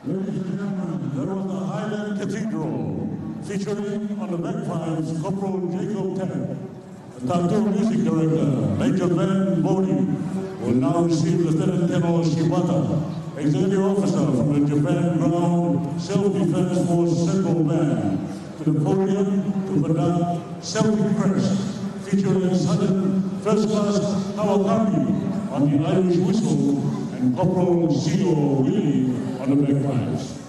Ladies and gentlemen, there was the Highland Cathedral, featuring on the bagpipes Corporal Jacob Tennant. The tattoo music director, Major Ben Bodie, will now receive Lieutenant Colonel Shibata, Executive Officer from the Japan Ground Self-Defense Force Central Band, to the podium to conduct Celtic Crest, featuring Sergeant First Class Kawakami on the Irish whistle and Corporal C.O. Willie on the bagpipes.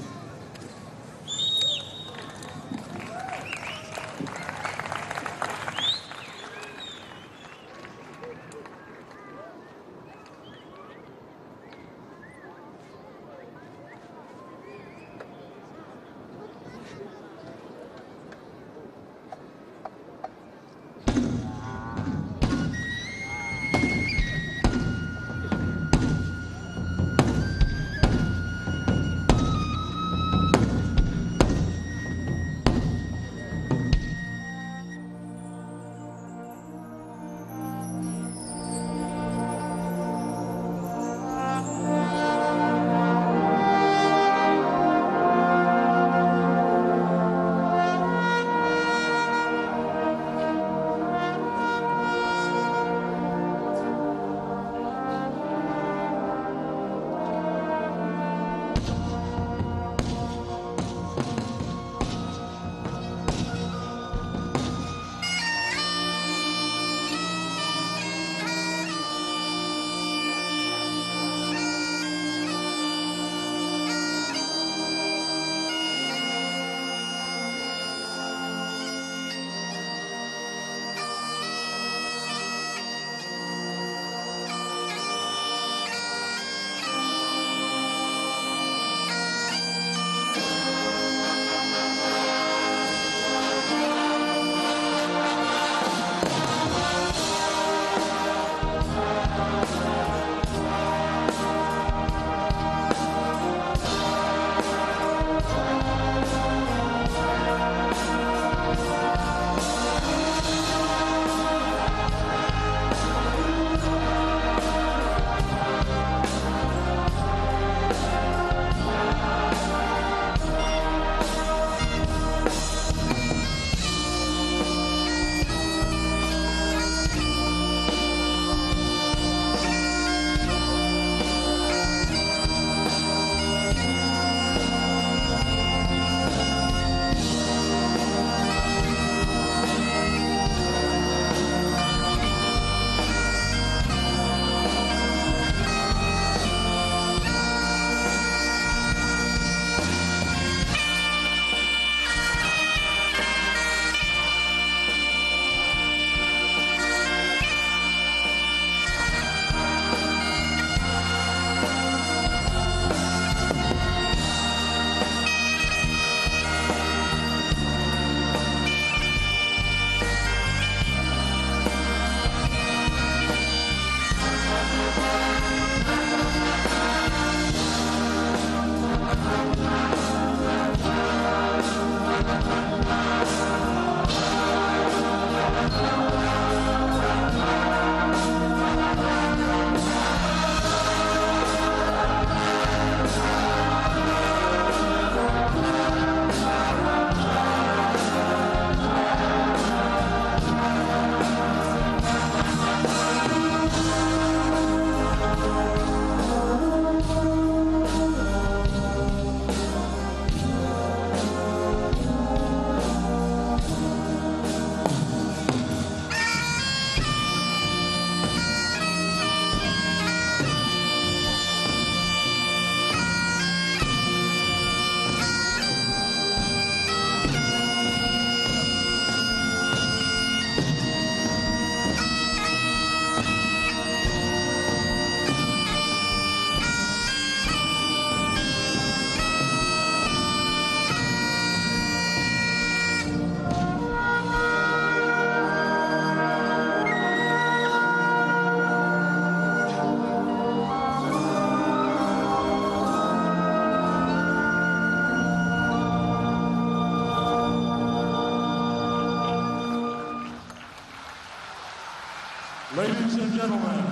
Ladies and gentlemen,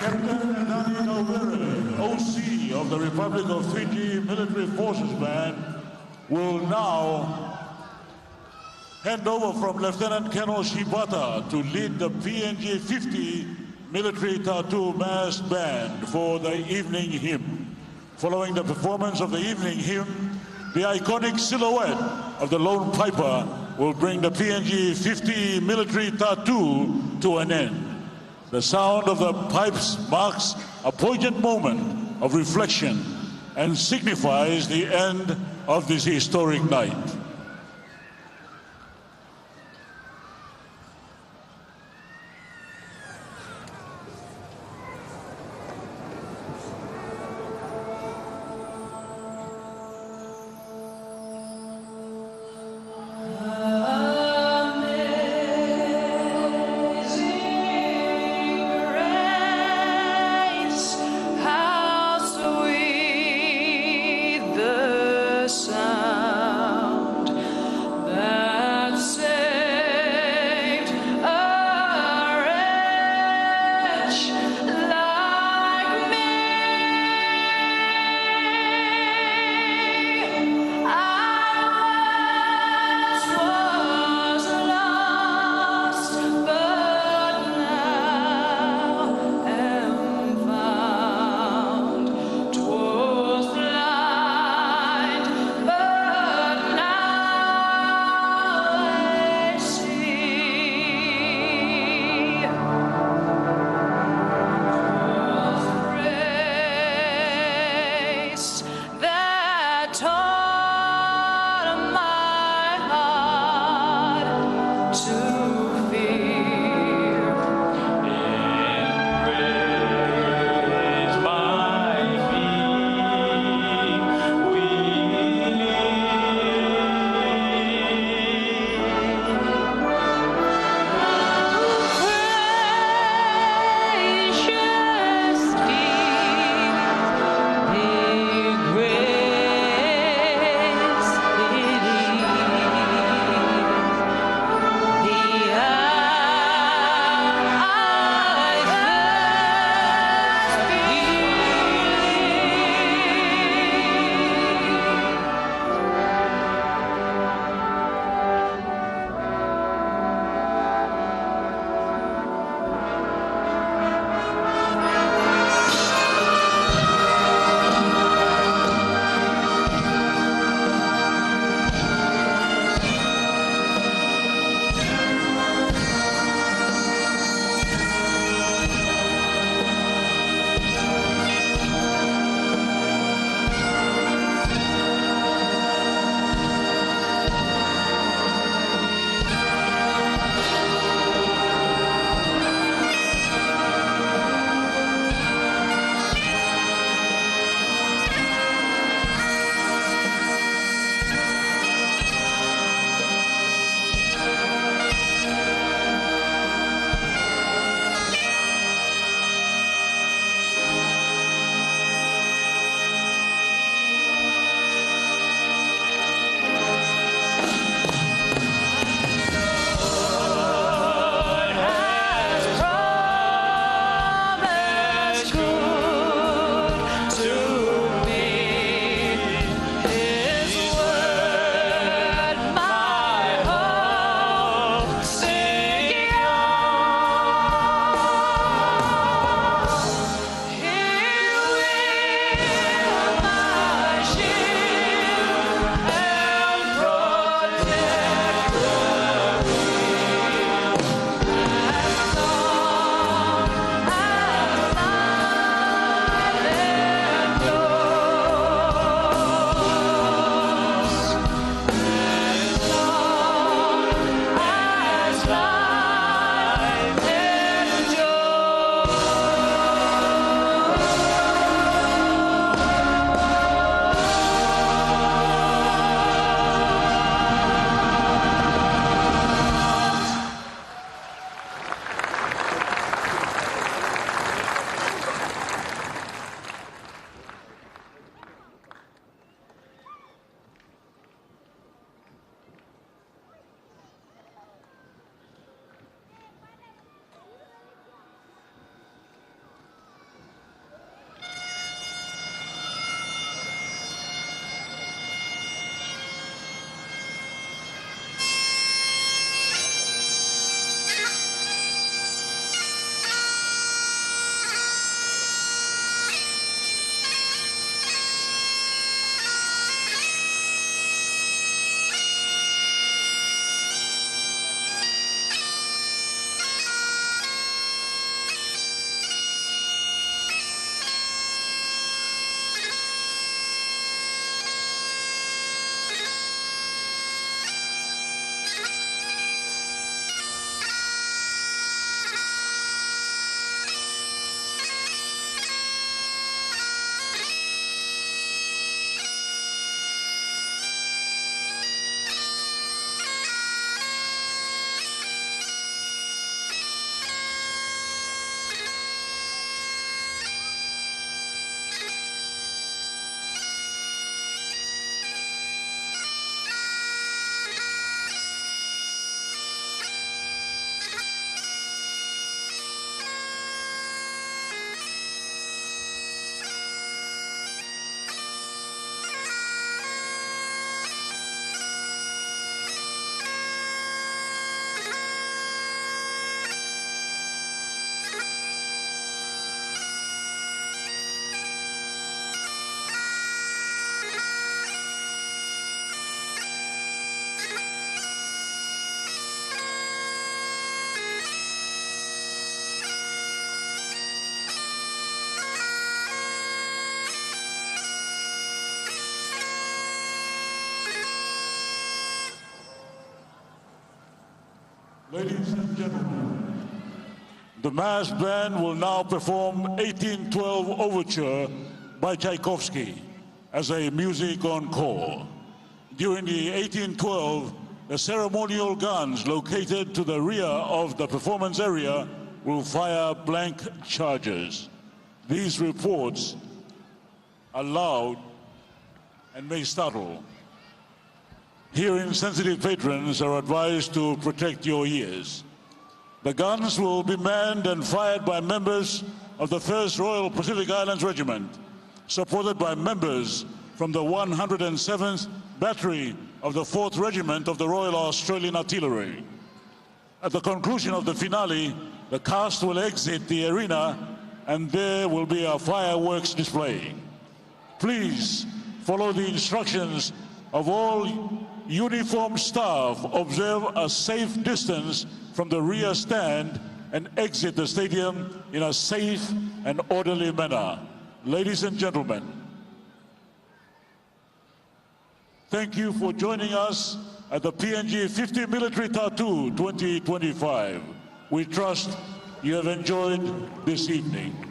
Captain Nani Nauvere, OC of the Republic of Fiji Military Forces Band, will now hand over from Lieutenant Colonel Shibata to lead the PNG 50 Military Tattoo Mass Band for the evening hymn. Following the performance of the evening hymn, the iconic silhouette of the Lone Piper will bring the PNG 50 Military Tattoo to an end. The sound of the pipes marks a poignant moment of reflection and signifies the end of this historic night. How sweet the sound Ladies and gentlemen, the mass band will now perform 1812 Overture by Tchaikovsky as a music encore. During the 1812, the ceremonial guns located to the rear of the performance area will fire blank charges. These reports are loud and may startle. Hearing-sensitive patrons are advised to protect your ears. The guns will be manned and fired by members of the 1st Royal Pacific Islands Regiment, supported by members from the 107th Battery of the 4th Regiment of the Royal Australian Artillery. At the conclusion of the finale, the cast will exit the arena and there will be a fireworks display. Please follow the instructions of all uniformed staff, observe a safe distance from the rear stand, and exit the stadium in a safe and orderly manner. Ladies and gentlemen, thank you for joining us at the PNG 50 Military Tattoo 2025. We trust you have enjoyed this evening.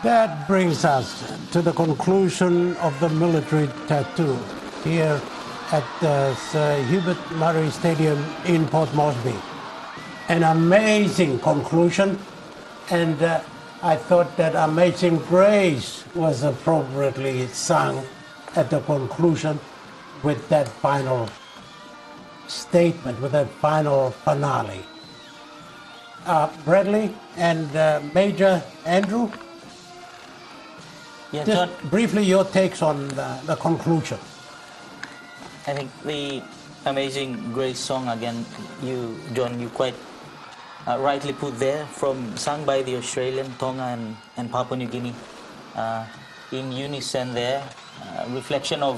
That brings us to the conclusion of the military tattoo here at the Sir Hubert Murray Stadium in Port Moresby. An amazing conclusion, and I thought that Amazing Grace was appropriately sung at the conclusion with that final statement, with that final finale. Bradley and Major Andrew, Yeah, just John, briefly your takes on the conclusion. I think the Amazing Grace song again, John, you quite rightly put there, sung by the Australian, Tonga and Papua New Guinea, in unison there, reflection of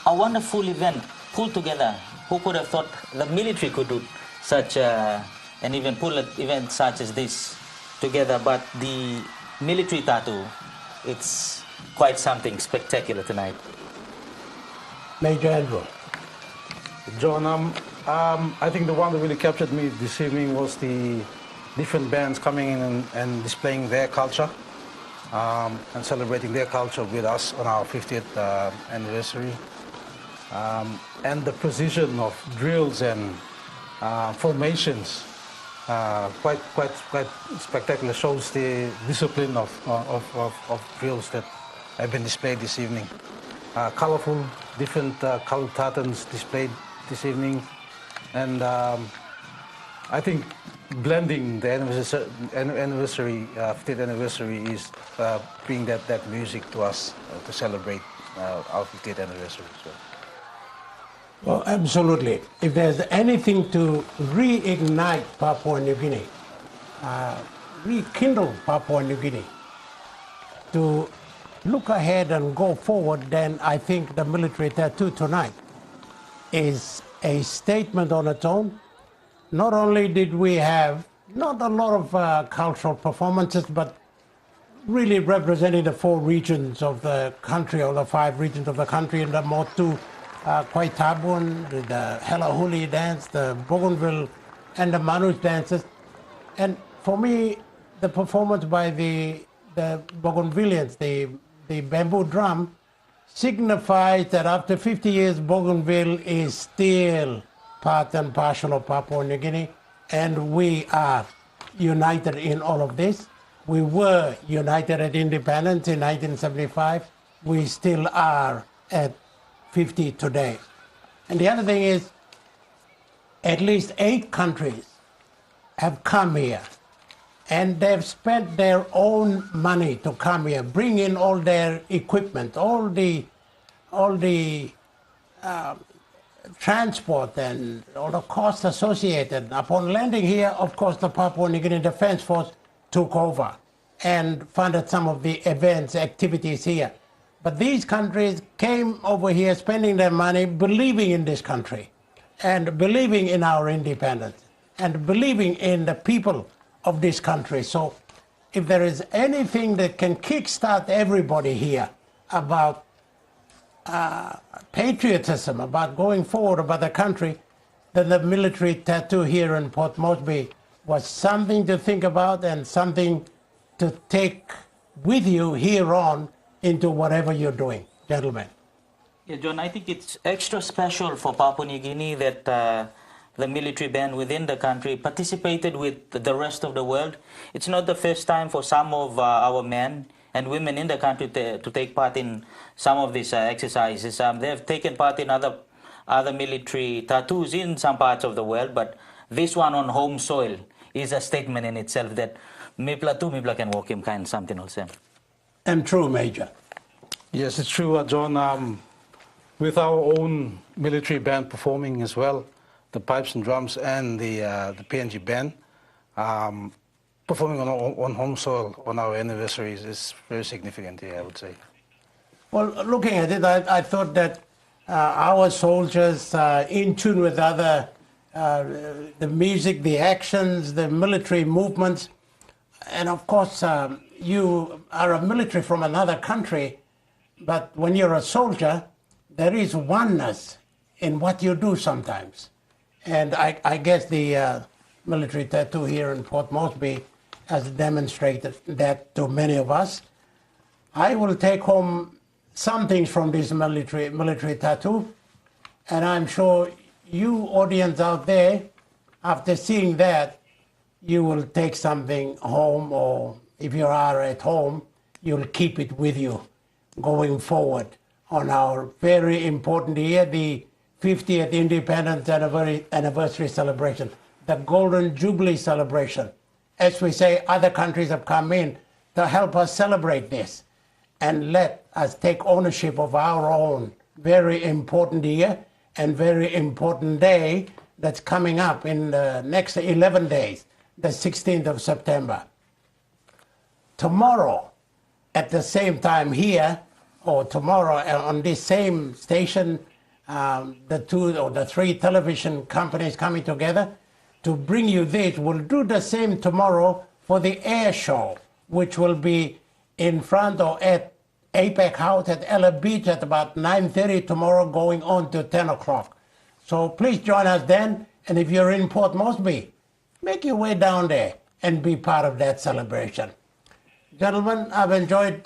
a wonderful event pulled together. Who could have thought the military could do such and even pull an event such as this together? But the military tattoo, it's quite something spectacular tonight. Major Andrew. John, I think the one that really captured me this evening was the different bands coming in and displaying their culture and celebrating their culture with us on our 50th anniversary. And the precision of drills and formations, quite spectacular, shows the discipline of drills that have been displayed this evening. Colorful, different colored patterns displayed this evening, and I think blending the anniversary, 50th anniversary, is bring that music to us to celebrate our 50th anniversary as well. Well, absolutely. If there's anything to reignite Papua New Guinea, rekindle Papua New Guinea, to look ahead and go forward, then I think the military tattoo tonight is a statement on its own. Not only did we have not a lot of cultural performances, but really representing the 4 regions of the country, or the 5 regions of the country, in the Moto Koitabu, the Hela Wigmen dance, the Bougainville, and the Manus dances. And for me, the performance by the Bougainvillians, the bamboo drum, signifies that after 50 years, Bougainville is still part and parcel of Papua New Guinea, and we are united in all of this. We were united at independence in 1975. We still are at 50 today. And the other thing is, at least 8 countries have come here, and they've spent their own money to come here, bring in all their equipment, all the transport and all the costs associated. Upon landing here, of course, the Papua New Guinea Defense Force took over and funded some of the events, activities here. But these countries came over here spending their money, believing in this country, and believing in our independence, and believing in the people of this country. So if there is anything that can kickstart everybody here about patriotism, about going forward about the country, then the military tattoo here in Port Moresby was something to think about and something to take with you here on into whatever you're doing, gentlemen. Yeah, John, I think it's extra special for Papua New Guinea that the military band within the country participated with the rest of the world. It's not the first time for some of our men and women in the country to take part in some of these exercises. They've taken part in other military tattoos in some parts of the world, but this one on home soil is a statement in itself that Mipla can walk him kind something also. And true, Major. Yes, it's true, John. With our own military band performing as well, the pipes and drums and the PNG band, performing on home soil on our anniversaries is very significant here, I would say. Well, looking at it, I thought that our soldiers, in tune with other, the music, the actions, the military movements, and of course, you are a military from another country, but when you're a soldier, there is oneness in what you do sometimes. And I guess the military tattoo here in Port Moresby has demonstrated that to many of us. I will take home some things from this military tattoo, and I'm sure you audience out there, after seeing that, you will take something home or if you are at home, you'll keep it with you going forward on our very important year, the 50th Independence Anniversary celebration, the Golden Jubilee celebration. As we say, other countries have come in to help us celebrate this and let us take ownership of our own very important year and very important day that's coming up in the next 11 days, the 16th of September. Tomorrow, at the same time here, or tomorrow on this same station, the two or the three television companies coming together to bring you this. We'll do the same tomorrow for the air show, which will be in front or at APEC House at Ella Beach at about 9:30 tomorrow, going on to 10 o'clock. So please join us then. And if you're in Port Moresby, make your way down there and be part of that celebration. Gentlemen, I've enjoyed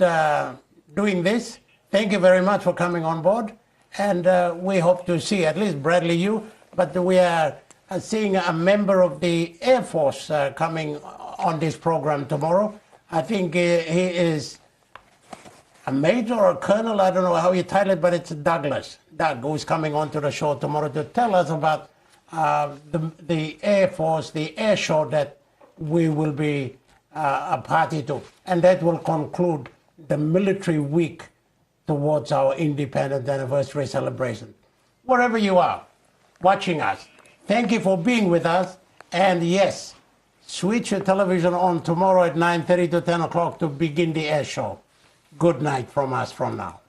doing this. Thank you very much for coming on board. And we hope to see, at least Bradley, you, but we are seeing a member of the Air Force coming on this program tomorrow. I think he is a major or a colonel, I don't know how you title it, but it's Douglas. Doug, who's coming onto the show tomorrow to tell us about the Air Force, the air show that we will be a party to. And that will conclude the military week towards our independence anniversary celebration. Wherever you are watching us, thank you for being with us. And yes, switch your television on tomorrow at 9:30 to 10 o'clock to begin the air show. Good night from us from now.